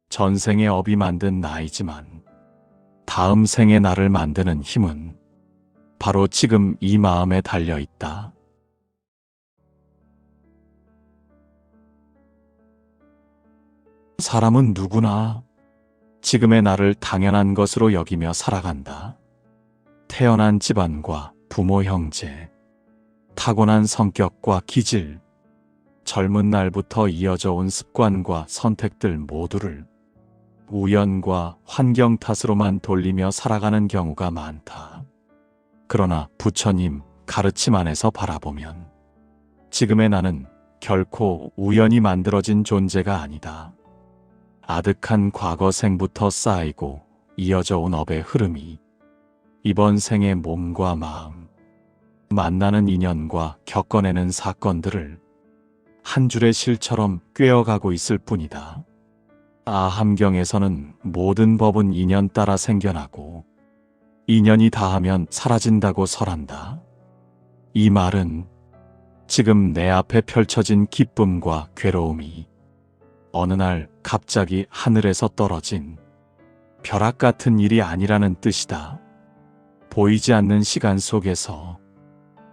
전생의 업이 만든 나이지만 다음 생의 나를 만드는 힘은 바로 지금 이 마음에 달려 있다. 사람은 누구나 지금의 나를 당연한 것으로 여기며 살아간다. 태어난 집안과 부모 형제, 타고난 성격과 기질, 젊은 날부터 이어져 온 습관과 선택들 모두를 우연과 환경 탓으로만 돌리며 살아가는 경우가 많다. 그러나 부처님 가르침 안에서 바라보면 지금의 나는 결코 우연히 만들어진 존재가 아니다. 아득한 과거 생부터 쌓이고 이어져 온 업의 흐름이 이번 생의 몸과 마음, 만나는 인연과 겪어내는 사건들을 한 줄의 실처럼 꿰어가고 있을 뿐이다. 아함경에서는 모든 법은 인연 따라 생겨나고 인연이 다하면 사라진다고 설한다. 이 말은 지금 내 앞에 펼쳐진 기쁨과 괴로움이 어느 날 갑자기 하늘에서 떨어진 벼락 같은 일이 아니라는 뜻이다. 보이지 않는 시간 속에서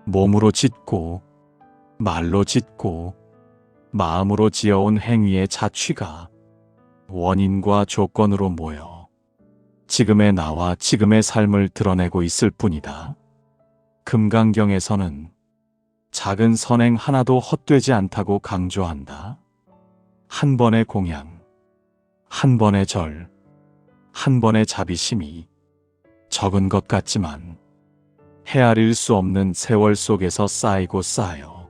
몸으로 짓고 말로 짓고 마음으로 지어온 행위의 자취가 원인과 조건으로 모여 지금의 나와 지금의 삶을 드러내고 있을 뿐이다. 금강경에서는 작은 선행 하나도 헛되지 않다고 강조한다. 한 번의 공양, 한 번의 절, 한 번의 자비심이 적은 것 같지만 헤아릴 수 없는 세월 속에서 쌓이고 쌓여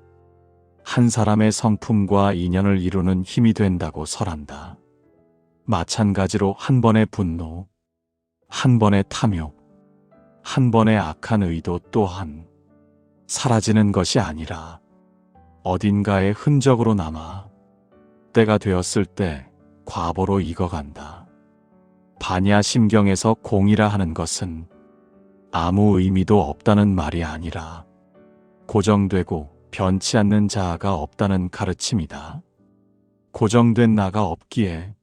한 사람의 성품과 인연을 이루는 힘이 된다고 설한다. 마찬가지로 한 번의 분노, 한 번의 탐욕, 한 번의 악한 의도 또한 사라지는 것이 아니라 어딘가에 흔적으로 남아 때가 되었을 때 과보로 익어간다. 반야심경에서 공이라 하는 것은 아무 의미도 없다는 말이 아니라 고정되고 변치 않는 자아가 없다는 가르침이다. 고정된 나가 없기에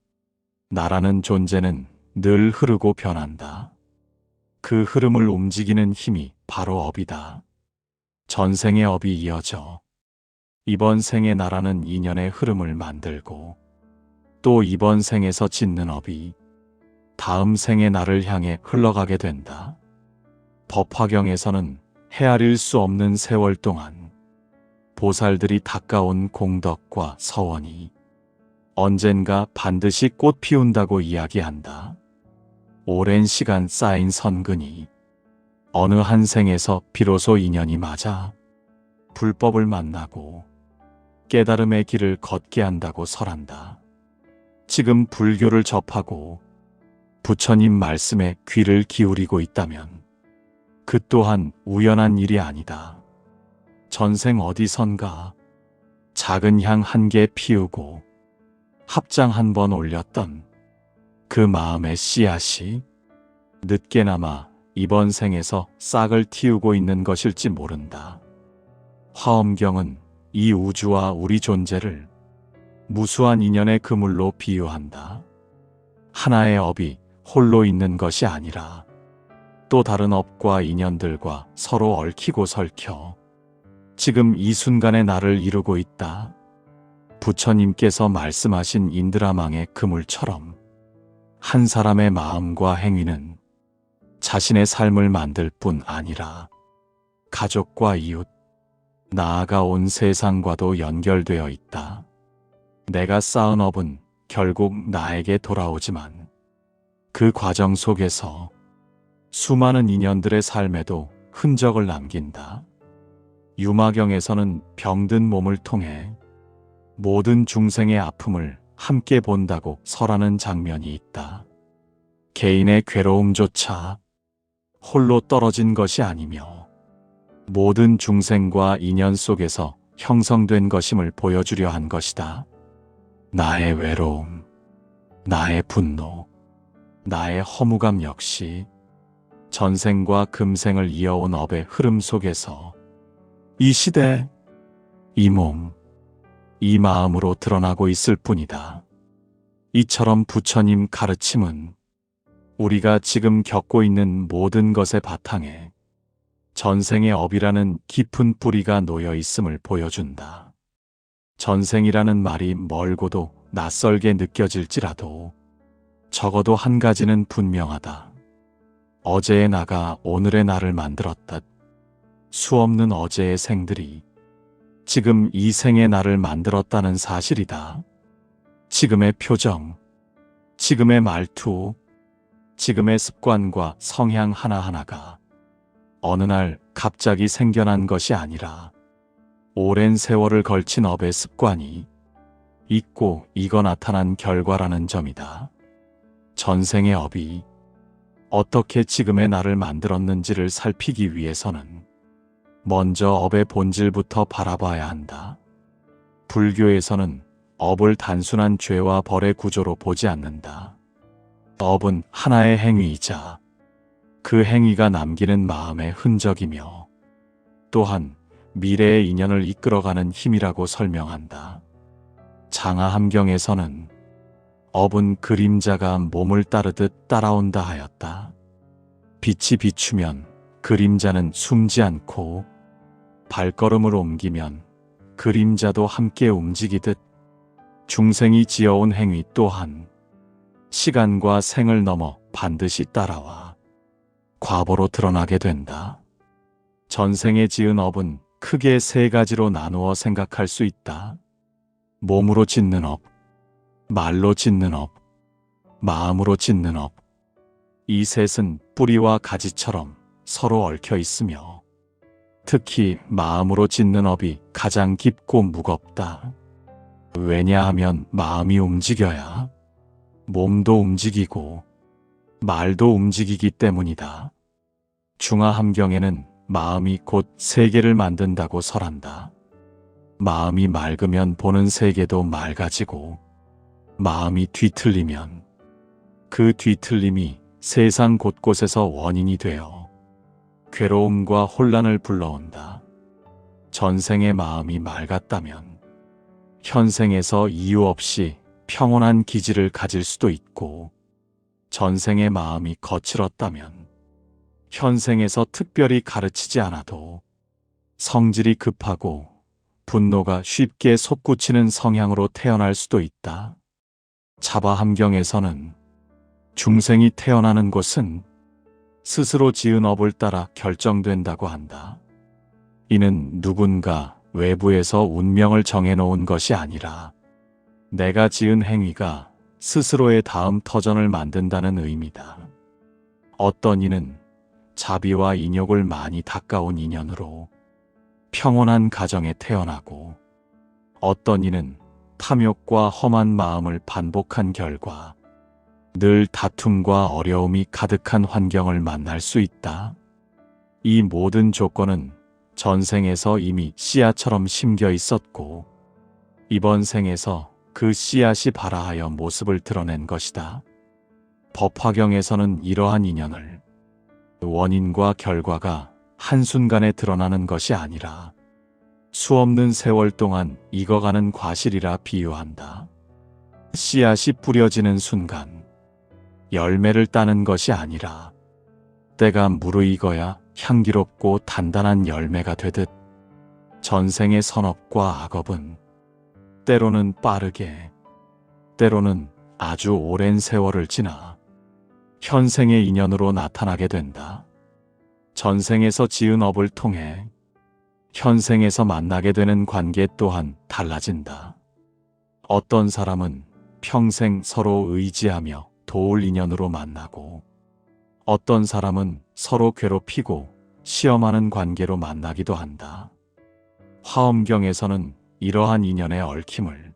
나라는 존재는 늘 흐르고 변한다. 그 흐름을 움직이는 힘이 바로 업이다. 전생의 업이 이어져 이번 생의 나라는 인연의 흐름을 만들고 또 이번 생에서 짓는 업이 다음 생의 나를 향해 흘러가게 된다. 법화경에서는 헤아릴 수 없는 세월 동안 보살들이 닦아온 공덕과 서원이 언젠가 반드시 꽃 피운다고 이야기한다. 오랜 시간 쌓인 선근이 어느 한 생에서 비로소 인연이 맞아 불법을 만나고 깨달음의 길을 걷게 한다고 설한다. 지금 불교를 접하고 부처님 말씀에 귀를 기울이고 있다면 그 또한 우연한 일이 아니다. 전생 어디선가 작은 향 한 개 피우고 합장 한 번 올렸던 그 마음의 씨앗이 늦게나마 이번 생에서 싹을 틔우고 있는 것일지 모른다. 화엄경은 이 우주와 우리 존재를 무수한 인연의 그물로 비유한다. 하나의 업이 홀로 있는 것이 아니라 또 다른 업과 인연들과 서로 얽히고 설켜 지금 이 순간의 나를 이루고 있다. 부처님께서 말씀하신 인드라망의 그물처럼 한 사람의 마음과 행위는 자신의 삶을 만들 뿐 아니라 가족과 이웃, 나아가 온 세상과도 연결되어 있다. 내가 쌓은 업은 결국 나에게 돌아오지만 그 과정 속에서 수많은 인연들의 삶에도 흔적을 남긴다. 유마경에서는 병든 몸을 통해 모든 중생의 아픔을 함께 본다고 설하는 장면이 있다. 개인의 괴로움조차 홀로 떨어진 것이 아니며 모든 중생과 인연 속에서 형성된 것임을 보여주려 한 것이다. 나의 외로움, 나의 분노, 나의 허무감 역시 전생과 금생을 이어온 업의 흐름 속에서 이 시대, 이 몸, 이 마음으로 드러나고 있을 뿐이다. 이처럼 부처님 가르침은 우리가 지금 겪고 있는 모든 것의 바탕에 전생의 업이라는 깊은 뿌리가 놓여 있음을 보여준다. 전생이라는 말이 멀고도 낯설게 느껴질지라도 적어도 한 가지는 분명하다. 어제의 나가 오늘의 나를 만들었다. 수없는 어제의 생들이 지금 이 생의 나를 만들었다는 사실이다. 지금의 표정, 지금의 말투, 지금의 습관과 성향 하나하나가 어느 날 갑자기 생겨난 것이 아니라 오랜 세월을 걸친 업의 습관이 있고 이거 나타난 결과라는 점이다. 전생의 업이 어떻게 지금의 나를 만들었는지를 살피기 위해서는 먼저 업의 본질부터 바라봐야 한다. 불교에서는 업을 단순한 죄와 벌의 구조로 보지 않는다. 업은 하나의 행위이자 그 행위가 남기는 마음의 흔적이며 또한 미래의 인연을 이끌어가는 힘이라고 설명한다. 장하함경에서는 업은 그림자가 몸을 따르듯 따라온다 하였다. 빛이 비추면 그림자는 숨지 않고 발걸음을 옮기면 그림자도 함께 움직이듯 중생이 지어온 행위 또한 시간과 생을 넘어 반드시 따라와 과보로 드러나게 된다. 전생에 지은 업은 크게 세 가지로 나누어 생각할 수 있다. 몸으로 짓는 업, 말로 짓는 업, 마음으로 짓는 업. 이 셋은 뿌리와 가지처럼 서로 얽혀 있으며 특히 마음으로 짓는 업이 가장 깊고 무겁다. 왜냐하면 마음이 움직여야 몸도 움직이고 말도 움직이기 때문이다. 중하함경에는 마음이 곧 세계를 만든다고 설한다. 마음이 맑으면 보는 세계도 맑아지고 마음이 뒤틀리면 그 뒤틀림이 세상 곳곳에서 원인이 되어 괴로움과 혼란을 불러온다. 전생의 마음이 맑았다면 현생에서 이유 없이 평온한 기질을 가질 수도 있고 전생의 마음이 거칠었다면 현생에서 특별히 가르치지 않아도 성질이 급하고 분노가 쉽게 솟구치는 성향으로 태어날 수도 있다. 차바함경에서는 중생이 태어나는 곳은 스스로 지은 업을 따라 결정된다고 한다. 이는 누군가 외부에서 운명을 정해놓은 것이 아니라 내가 지은 행위가 스스로의 다음 터전을 만든다는 의미다. 어떤 이는 자비와 인욕을 많이 닦아온 인연으로 평온한 가정에 태어나고 어떤 이는 탐욕과 험한 마음을 반복한 결과 늘 다툼과 어려움이 가득한 환경을 만날 수 있다. 이 모든 조건은 전생에서 이미 씨앗처럼 심겨 있었고 이번 생에서 그 씨앗이 발아하여 모습을 드러낸 것이다. 법화경에서는 이러한 인연을 원인과 결과가 한순간에 드러나는 것이 아니라 수없는 세월 동안 익어가는 과실이라 비유한다. 씨앗이 뿌려지는 순간 열매를 따는 것이 아니라 때가 무르익어야 향기롭고 단단한 열매가 되듯 전생의 선업과 악업은 때로는 빠르게, 때로는 아주 오랜 세월을 지나 현생의 인연으로 나타나게 된다. 전생에서 지은 업을 통해 현생에서 만나게 되는 관계 또한 달라진다. 어떤 사람은 평생 서로 의지하며 도울 인연으로 만나고 어떤 사람은 서로 괴롭히고 시험하는 관계로 만나기도 한다. 화엄경에서는 이러한 인연의 얽힘을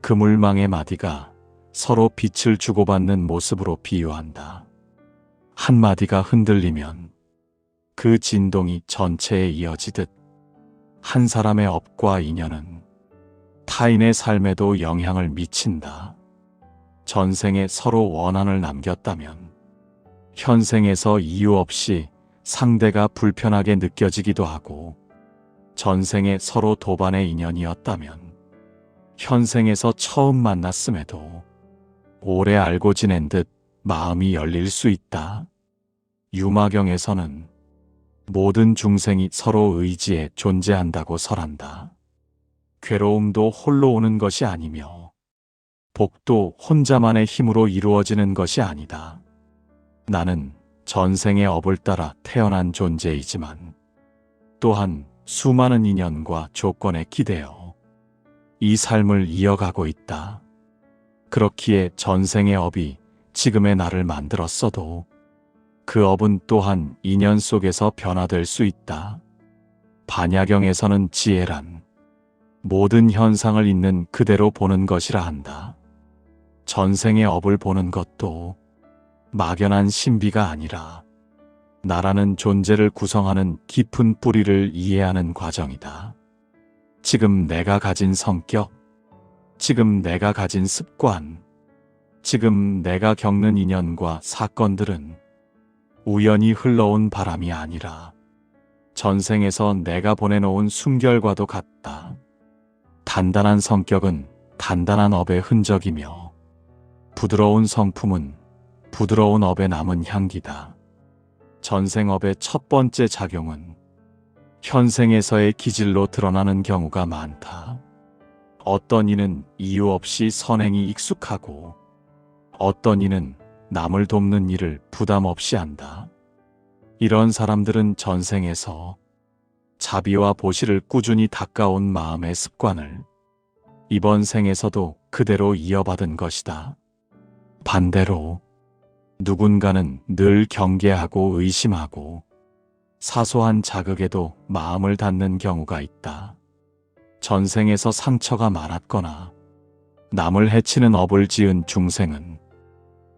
그물망의 마디가 서로 빛을 주고받는 모습으로 비유한다. 한 마디가 흔들리면 그 진동이 전체에 이어지듯 한 사람의 업과 인연은 타인의 삶에도 영향을 미친다. 전생에 서로 원한을 남겼다면 현생에서 이유 없이 상대가 불편하게 느껴지기도 하고 전생에 서로 도반의 인연이었다면 현생에서 처음 만났음에도 오래 알고 지낸 듯 마음이 열릴 수 있다. 유마경에서는 모든 중생이 서로 의지에 존재한다고 설한다. 괴로움도 홀로 오는 것이 아니며 복도 혼자만의 힘으로 이루어지는 것이 아니다. 나는 전생의 업을 따라 태어난 존재이지만 또한 수많은 인연과 조건에 기대어 이 삶을 이어가고 있다. 그렇기에 전생의 업이 지금의 나를 만들었어도 그 업은 또한 인연 속에서 변화될 수 있다. 반야경에서는 지혜란 모든 현상을 있는 그대로 보는 것이라 한다. 전생의 업을 보는 것도 막연한 신비가 아니라 나라는 존재를 구성하는 깊은 뿌리를 이해하는 과정이다. 지금 내가 가진 성격, 지금 내가 가진 습관, 지금 내가 겪는 인연과 사건들은 우연히 흘러온 바람이 아니라 전생에서 내가 보내놓은 순결과도 같다. 단단한 성격은 단단한 업의 흔적이며 부드러운 성품은 부드러운 업에 남은 향기다. 전생업의 첫 번째 작용은 현생에서의 기질로 드러나는 경우가 많다. 어떤 이는 이유 없이 선행이 익숙하고 어떤 이는 남을 돕는 일을 부담 없이 한다. 이런 사람들은 전생에서 자비와 보시를 꾸준히 닦아온 마음의 습관을 이번 생에서도 그대로 이어받은 것이다. 반대로 누군가는 늘 경계하고 의심하고 사소한 자극에도 마음을 닫는 경우가 있다. 전생에서 상처가 많았거나 남을 해치는 업을 지은 중생은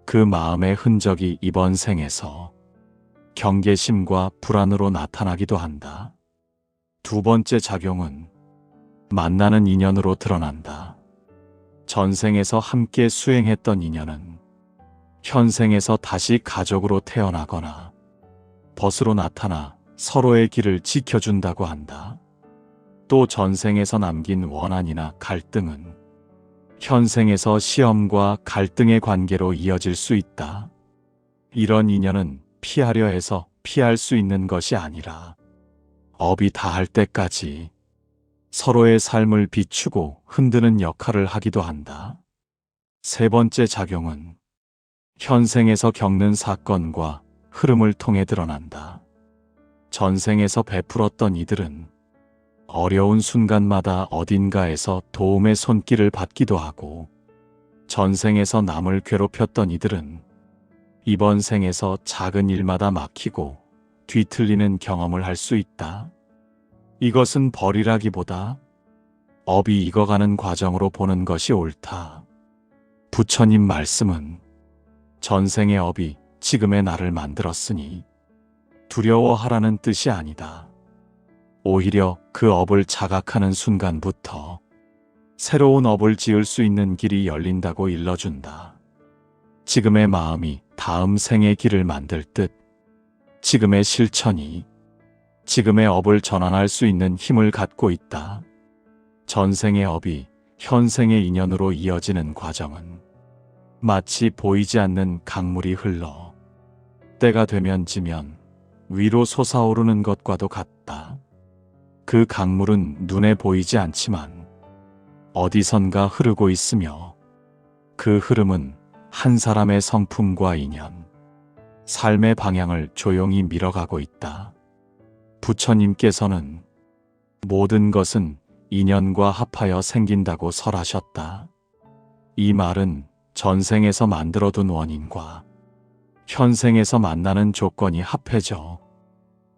그 마음의 흔적이 이번 생에서 경계심과 불안으로 나타나기도 한다. 두 번째 작용은 만나는 인연으로 드러난다. 전생에서 함께 수행했던 인연은 현생에서 다시 가족으로 태어나거나 벗으로 나타나 서로의 길을 지켜준다고 한다. 또 전생에서 남긴 원한이나 갈등은 현생에서 시험과 갈등의 관계로 이어질 수 있다. 이런 인연은 피하려 해서 피할 수 있는 것이 아니라 업이 다할 때까지 서로의 삶을 비추고 흔드는 역할을 하기도 한다. 세 번째 작용은 현생에서 겪는 사건과 흐름을 통해 드러난다. 전생에서 베풀었던 이들은 어려운 순간마다 어딘가에서 도움의 손길을 받기도 하고 전생에서 남을 괴롭혔던 이들은 이번 생에서 작은 일마다 막히고 뒤틀리는 경험을 할 수 있다. 이것은 벌이라기보다 업이 익어가는 과정으로 보는 것이 옳다. 부처님 말씀은 전생의 업이 지금의 나를 만들었으니 두려워하라는 뜻이 아니다. 오히려 그 업을 자각하는 순간부터 새로운 업을 지을 수 있는 길이 열린다고 일러준다. 지금의 마음이 다음 생의 길을 만들 듯 지금의 실천이 지금의 업을 전환할 수 있는 힘을 갖고 있다. 전생의 업이 현생의 인연으로 이어지는 과정은 마치 보이지 않는 강물이 흘러 때가 되면 지면 위로 솟아오르는 것과도 같다. 그 강물은 눈에 보이지 않지만 어디선가 흐르고 있으며 그 흐름은 한 사람의 성품과 인연, 삶의 방향을 조용히 밀어가고 있다. 부처님께서는 모든 것은 인연과 합하여 생긴다고 설하셨다. 이 말은 전생에서 만들어둔 원인과 현생에서 만나는 조건이 합해져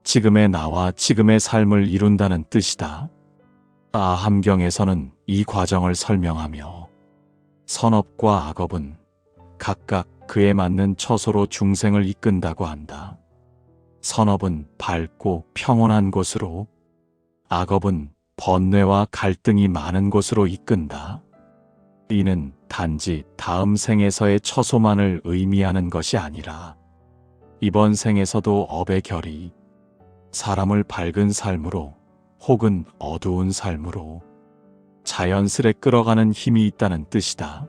지금의 나와 지금의 삶을 이룬다는 뜻이다. 아함경에서는 이 과정을 설명하며 선업과 악업은 각각 그에 맞는 처소로 중생을 이끈다고 한다. 선업은 밝고 평온한 곳으로, 악업은 번뇌와 갈등이 많은 곳으로 이끈다. 이는 단지 다음 생에서의 처소만을 의미하는 것이 아니라 이번 생에서도 업의 결이 사람을 밝은 삶으로 혹은 어두운 삶으로 자연스레 끌어가는 힘이 있다는 뜻이다.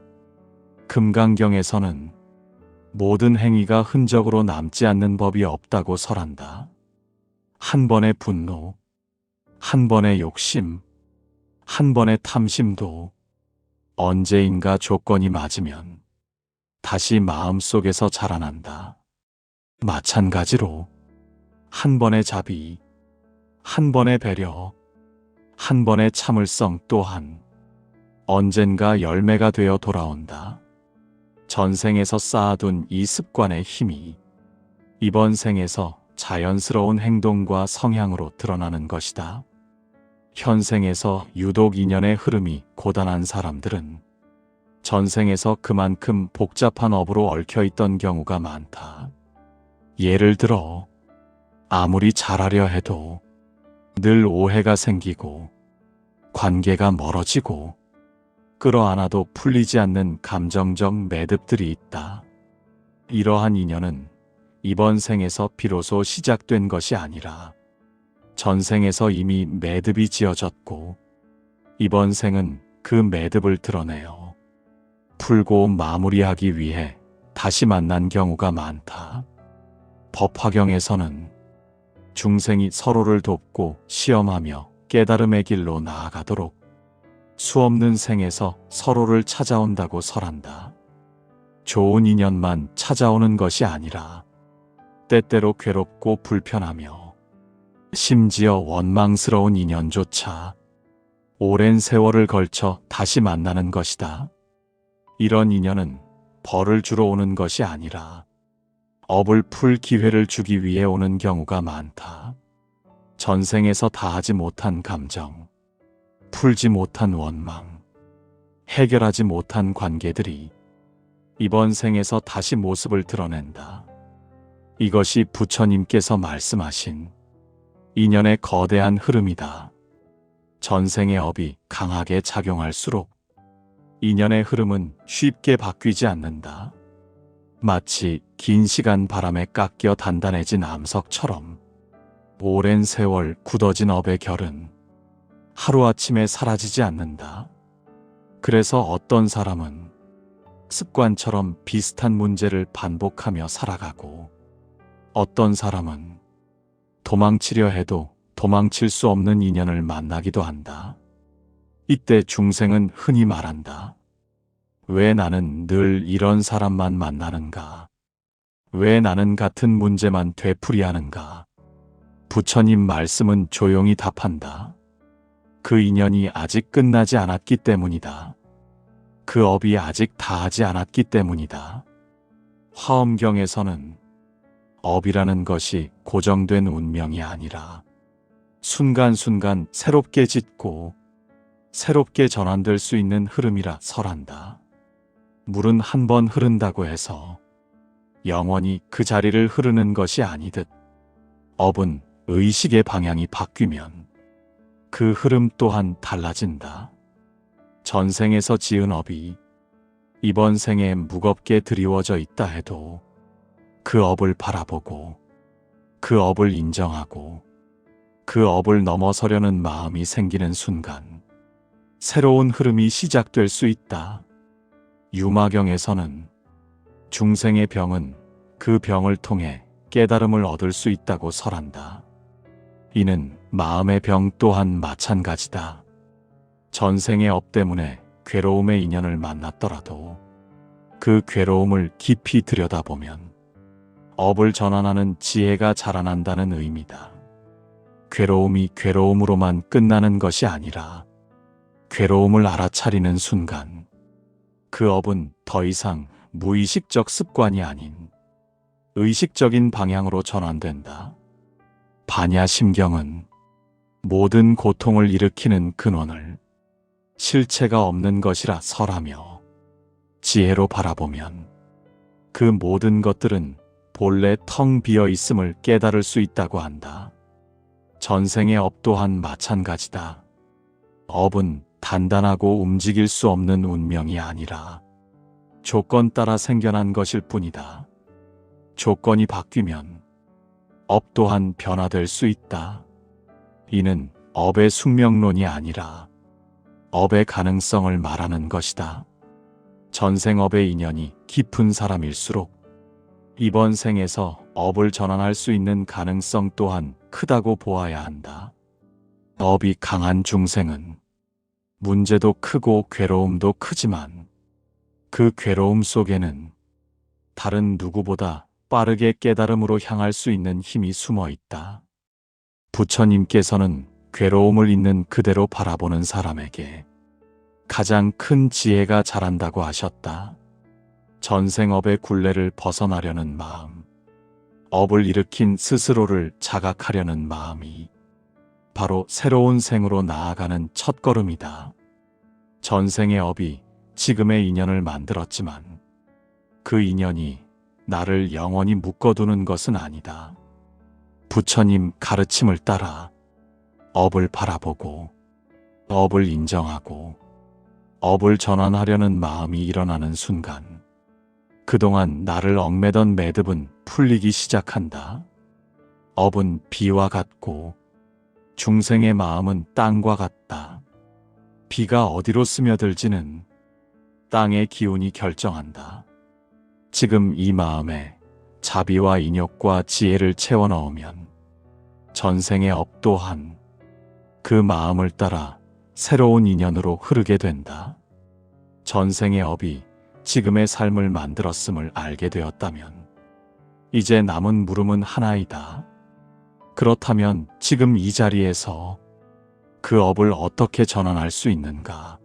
금강경에서는 모든 행위가 흔적으로 남지 않는 법이 없다고 설한다. 한 번의 분노, 한 번의 욕심, 한 번의 탐심도 언제인가 조건이 맞으면 다시 마음속에서 자라난다. 마찬가지로 한 번의 자비, 한 번의 배려, 한 번의 참을성 또한 언젠가 열매가 되어 돌아온다. 전생에서 쌓아둔 이 습관의 힘이 이번 생에서 자연스러운 행동과 성향으로 드러나는 것이다. 현생에서 유독 인연의 흐름이 고단한 사람들은 전생에서 그만큼 복잡한 업으로 얽혀있던 경우가 많다. 예를 들어 아무리 잘하려 해도 늘 오해가 생기고 관계가 멀어지고 끌어안아도 풀리지 않는 감정적 매듭들이 있다. 이러한 인연은 이번 생에서 비로소 시작된 것이 아니라 전생에서 이미 매듭이 지어졌고 이번 생은 그 매듭을 드러내어 풀고 마무리하기 위해 다시 만난 경우가 많다. 법화경에서는 중생이 서로를 돕고 시험하며 깨달음의 길로 나아가도록 수없는 생에서 서로를 찾아온다고 설한다. 좋은 인연만 찾아오는 것이 아니라 때때로 괴롭고 불편하며 심지어 원망스러운 인연조차 오랜 세월을 걸쳐 다시 만나는 것이다. 이런 인연은 벌을 주러 오는 것이 아니라 업을 풀 기회를 주기 위해 오는 경우가 많다. 전생에서 다하지 못한 감정, 풀지 못한 원망, 해결하지 못한 관계들이 이번 생에서 다시 모습을 드러낸다. 이것이 부처님께서 말씀하신 인연의 거대한 흐름이다. 전생의 업이 강하게 작용할수록 인연의 흐름은 쉽게 바뀌지 않는다. 마치 긴 시간 바람에 깎여 단단해진 암석처럼 오랜 세월 굳어진 업의 결은 하루아침에 사라지지 않는다. 그래서 어떤 사람은 습관처럼 비슷한 문제를 반복하며 살아가고 어떤 사람은 도망치려 해도 도망칠 수 없는 인연을 만나기도 한다. 이때 중생은 흔히 말한다. 왜 나는 늘 이런 사람만 만나는가? 왜 나는 같은 문제만 되풀이하는가? 부처님 말씀은 조용히 답한다. 그 인연이 아직 끝나지 않았기 때문이다. 그 업이 아직 다하지 않았기 때문이다. 화엄경에서는 업이라는 것이 고정된 운명이 아니라 순간순간 새롭게 짓고 새롭게 전환될 수 있는 흐름이라 설한다. 물은 한 번 흐른다고 해서 영원히 그 자리를 흐르는 것이 아니듯 업은 의식의 방향이 바뀌면 그 흐름 또한 달라진다. 전생에서 지은 업이 이번 생에 무겁게 드리워져 있다 해도 그 업을 바라보고 그 업을 인정하고 그 업을 넘어서려는 마음이 생기는 순간 새로운 흐름이 시작될 수 있다. 유마경에서는 중생의 병은 그 병을 통해 깨달음을 얻을 수 있다고 설한다. 이는 마음의 병 또한 마찬가지다. 전생의 업 때문에 괴로움의 인연을 만났더라도 그 괴로움을 깊이 들여다보면 업을 전환하는 지혜가 자라난다는 의미다. 괴로움이 괴로움으로만 끝나는 것이 아니라 괴로움을 알아차리는 순간 그 업은 더 이상 무의식적 습관이 아닌 의식적인 방향으로 전환된다. 반야심경은 모든 고통을 일으키는 근원을 실체가 없는 것이라 설하며 지혜로 바라보면 그 모든 것들은 본래 텅 비어 있음을 깨달을 수 있다고 한다. 전생의 업 또한 마찬가지다. 업은 단단하고 움직일 수 없는 운명이 아니라 조건 따라 생겨난 것일 뿐이다. 조건이 바뀌면 업 또한 변화될 수 있다. 이는 업의 숙명론이 아니라 업의 가능성을 말하는 것이다. 전생업의 인연이 깊은 사람일수록 이번 생에서 업을 전환할 수 있는 가능성 또한 크다고 보아야 한다. 업이 강한 중생은 문제도 크고 괴로움도 크지만 그 괴로움 속에는 다른 누구보다 빠르게 깨달음으로 향할 수 있는 힘이 숨어 있다. 부처님께서는 괴로움을 있는 그대로 바라보는 사람에게 가장 큰 지혜가 자란다고 하셨다. 전생업의 굴레를 벗어나려는 마음, 업을 일으킨 스스로를 자각하려는 마음이 바로 새로운 생으로 나아가는 첫걸음이다. 전생의 업이 지금의 인연을 만들었지만 그 인연이 나를 영원히 묶어두는 것은 아니다. 부처님 가르침을 따라 업을 바라보고 업을 인정하고 업을 전환하려는 마음이 일어나는 순간 그동안 나를 얽매던 매듭은 풀리기 시작한다. 업은 비와 같고 중생의 마음은 땅과 같다. 비가 어디로 스며들지는 땅의 기운이 결정한다. 지금 이 마음에 자비와 인욕과 지혜를 채워 넣으면 전생의 업 또한 그 마음을 따라 새로운 인연으로 흐르게 된다. 전생의 업이 지금의 삶을 만들었음을 알게 되었다면 이제 남은 물음은 하나이다. 그렇다면 지금 이 자리에서 그 업을 어떻게 전환할 수 있는가?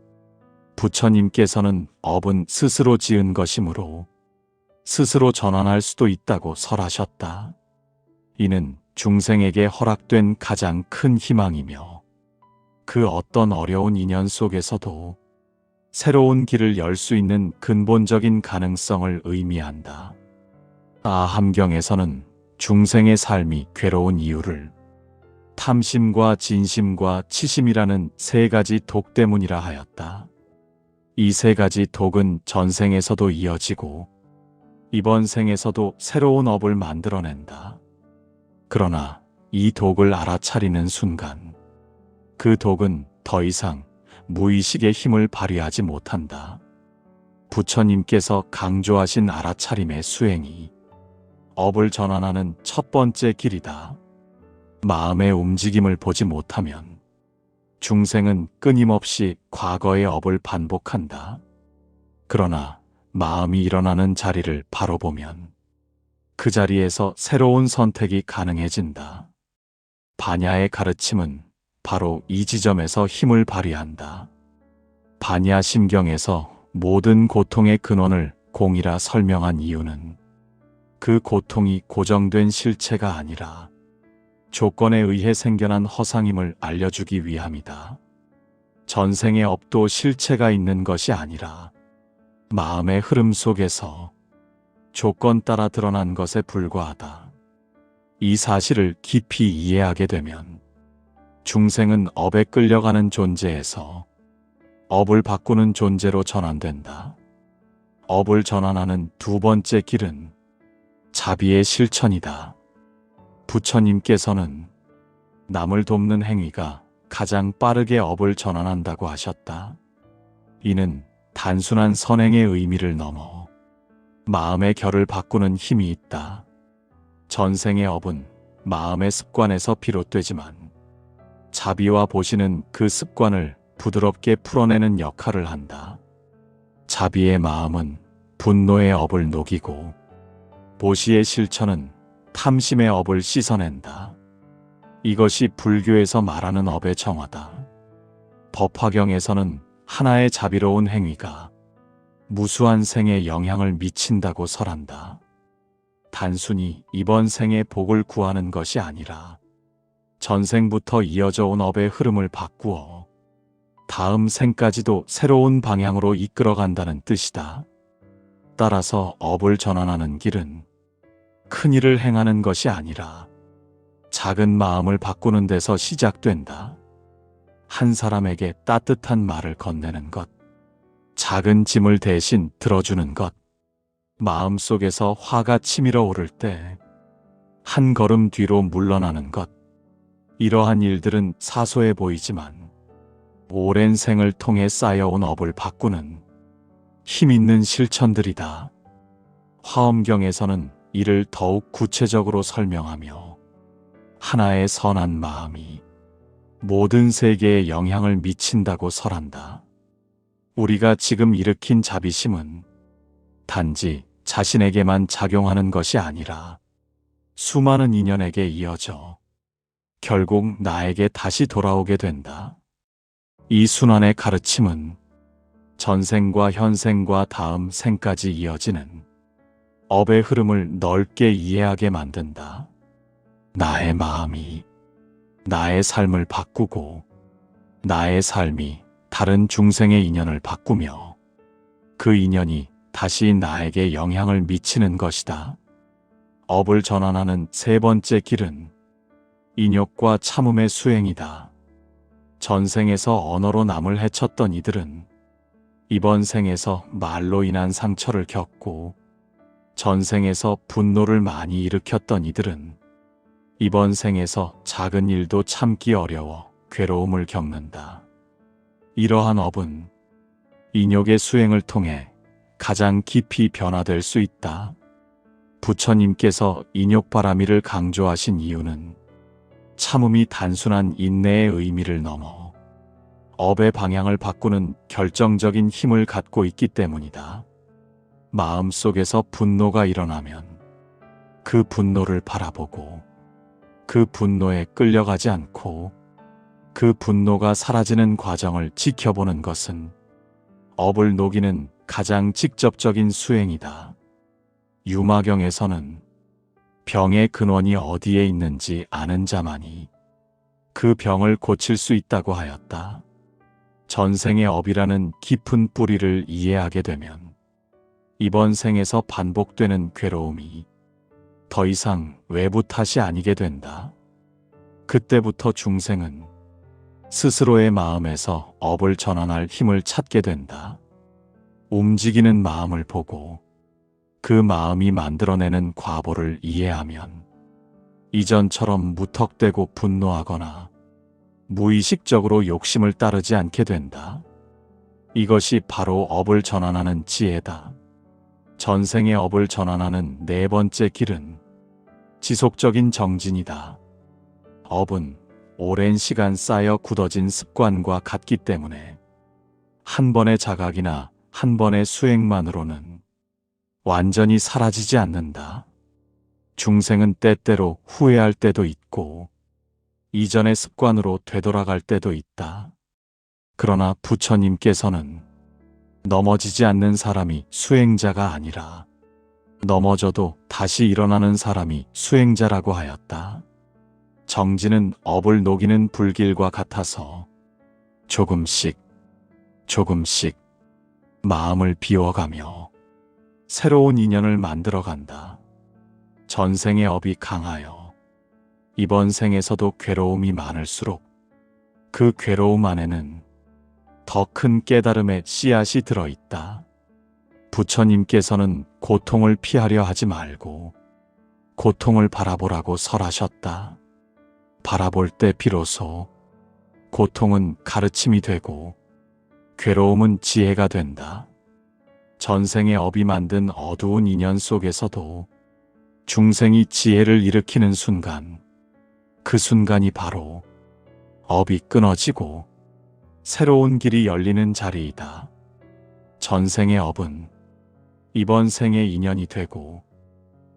부처님께서는 업은 스스로 지은 것이므로 스스로 전환할 수도 있다고 설하셨다. 이는 중생에게 허락된 가장 큰 희망이며 그 어떤 어려운 인연 속에서도 새로운 길을 열 수 있는 근본적인 가능성을 의미한다. 아함경에서는 중생의 삶이 괴로운 이유를 탐심과 진심과 치심이라는 세 가지 독 때문이라 하였다. 이 세 가지 독은 전생에서도 이어지고 이번 생에서도 새로운 업을 만들어낸다. 그러나 이 독을 알아차리는 순간 그 독은 더 이상 무의식의 힘을 발휘하지 못한다. 부처님께서 강조하신 알아차림의 수행이 업을 전환하는 첫 번째 길이다. 마음의 움직임을 보지 못하면 중생은 끊임없이 과거의 업을 반복한다. 그러나 마음이 일어나는 자리를 바로 보면 그 자리에서 새로운 선택이 가능해진다. 반야의 가르침은 바로 이 지점에서 힘을 발휘한다. 반야 심경에서 모든 고통의 근원을 공이라 설명한 이유는 그 고통이 고정된 실체가 아니라 조건에 의해 생겨난 허상임을 알려주기 위함이다. 전생의 업도 실체가 있는 것이 아니라 마음의 흐름 속에서 조건 따라 드러난 것에 불과하다. 이 사실을 깊이 이해하게 되면 중생은 업에 끌려가는 존재에서 업을 바꾸는 존재로 전환된다. 업을 전환하는 두 번째 길은 자비의 실천이다. 부처님께서는 남을 돕는 행위가 가장 빠르게 업을 전환한다고 하셨다. 이는 단순한 선행의 의미를 넘어 마음의 결을 바꾸는 힘이 있다. 전생의 업은 마음의 습관에서 비롯되지만 자비와 보시는 그 습관을 부드럽게 풀어내는 역할을 한다. 자비의 마음은 분노의 업을 녹이고 보시의 실천은 탐심의 업을 씻어낸다. 이것이 불교에서 말하는 업의 정화다. 법화경에서는 하나의 자비로운 행위가 무수한 생에 영향을 미친다고 설한다. 단순히 이번 생의 복을 구하는 것이 아니라 전생부터 이어져 온 업의 흐름을 바꾸어 다음 생까지도 새로운 방향으로 이끌어간다는 뜻이다. 따라서 업을 전환하는 길은 큰 일을 행하는 것이 아니라 작은 마음을 바꾸는 데서 시작된다. 한 사람에게 따뜻한 말을 건네는 것, 작은 짐을 대신 들어주는 것, 마음속에서 화가 치밀어 오를 때 한 걸음 뒤로 물러나는 것, 이러한 일들은 사소해 보이지만 오랜 생을 통해 쌓여온 업을 바꾸는 힘 있는 실천들이다. 화엄경에서는 이를 더욱 구체적으로 설명하며 하나의 선한 마음이 모든 세계에 영향을 미친다고 설한다. 우리가 지금 일으킨 자비심은 단지 자신에게만 작용하는 것이 아니라 수많은 인연에게 이어져 결국 나에게 다시 돌아오게 된다. 이 순환의 가르침은 전생과 현생과 다음 생까지 이어지는 업의 흐름을 넓게 이해하게 만든다. 나의 마음이 나의 삶을 바꾸고 나의 삶이 다른 중생의 인연을 바꾸며 그 인연이 다시 나에게 영향을 미치는 것이다. 업을 전환하는 세 번째 길은 인욕과 참음의 수행이다. 전생에서 언어로 남을 해쳤던 이들은 이번 생에서 말로 인한 상처를 겪고, 전생에서 분노를 많이 일으켰던 이들은 이번 생에서 작은 일도 참기 어려워 괴로움을 겪는다. 이러한 업은 인욕의 수행을 통해 가장 깊이 변화될 수 있다. 부처님께서 인욕바라미를 강조하신 이유는 참음이 단순한 인내의 의미를 넘어 업의 방향을 바꾸는 결정적인 힘을 갖고 있기 때문이다. 마음속에서 분노가 일어나면 그 분노를 바라보고 그 분노에 끌려가지 않고 그 분노가 사라지는 과정을 지켜보는 것은 업을 녹이는 가장 직접적인 수행이다. 유마경에서는 병의 근원이 어디에 있는지 아는 자만이 그 병을 고칠 수 있다고 하였다. 전생의 업이라는 깊은 뿌리를 이해하게 되면 이번 생에서 반복되는 괴로움이 더 이상 외부 탓이 아니게 된다. 그때부터 중생은 스스로의 마음에서 업을 전환할 힘을 찾게 된다. 움직이는 마음을 보고 그 마음이 만들어내는 과보를 이해하면 이전처럼 무턱대고 분노하거나 무의식적으로 욕심을 따르지 않게 된다. 이것이 바로 업을 전환하는 지혜다. 전생의 업을 전환하는 네 번째 길은 지속적인 정진이다. 업은 오랜 시간 쌓여 굳어진 습관과 같기 때문에 한 번의 자각이나 한 번의 수행만으로는 완전히 사라지지 않는다. 중생은 때때로 후회할 때도 있고 이전의 습관으로 되돌아갈 때도 있다. 그러나 부처님께서는 넘어지지 않는 사람이 수행자가 아니라 넘어져도 다시 일어나는 사람이 수행자라고 하였다. 정진은 업을 녹이는 불길과 같아서 조금씩 마음을 비워가며 새로운 인연을 만들어간다. 전생의 업이 강하여 이번 생에서도 괴로움이 많을수록 그 괴로움 안에는 더 큰 깨달음의 씨앗이 들어있다. 부처님께서는 고통을 피하려 하지 말고 고통을 바라보라고 설하셨다. 바라볼 때 비로소 고통은 가르침이 되고 괴로움은 지혜가 된다. 전생의 업이 만든 어두운 인연 속에서도 중생이 지혜를 일으키는 순간, 그 순간이 바로 업이 끊어지고 새로운 길이 열리는 자리이다. 전생의 업은 이번 생의 인연이 되고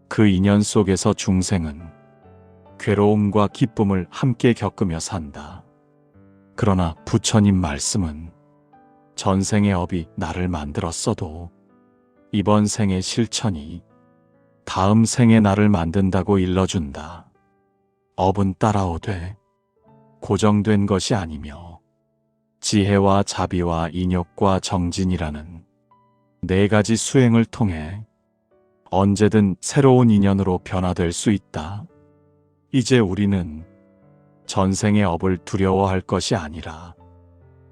그 인연 속에서 중생은 괴로움과 기쁨을 함께 겪으며 산다. 그러나 부처님 말씀은 전생의 업이 나를 만들었어도 이번 생의 실천이 다음 생의 나를 만든다고 일러준다. 업은 따라오되 고정된 것이 아니며 지혜와 자비와 인욕과 정진이라는 네 가지 수행을 통해 언제든 새로운 인연으로 변화될 수 있다. 이제 우리는 전생의 업을 두려워할 것이 아니라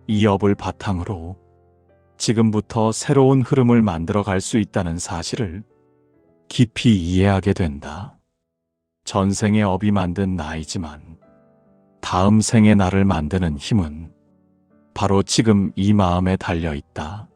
이 업을 바탕으로 지금부터 새로운 흐름을 만들어 갈 수 있다는 사실을 깊이 이해하게 된다. 전생의 업이 만든 나이지만 다음 생의 나를 만드는 힘은 바로 지금 이 마음에 달려 있다.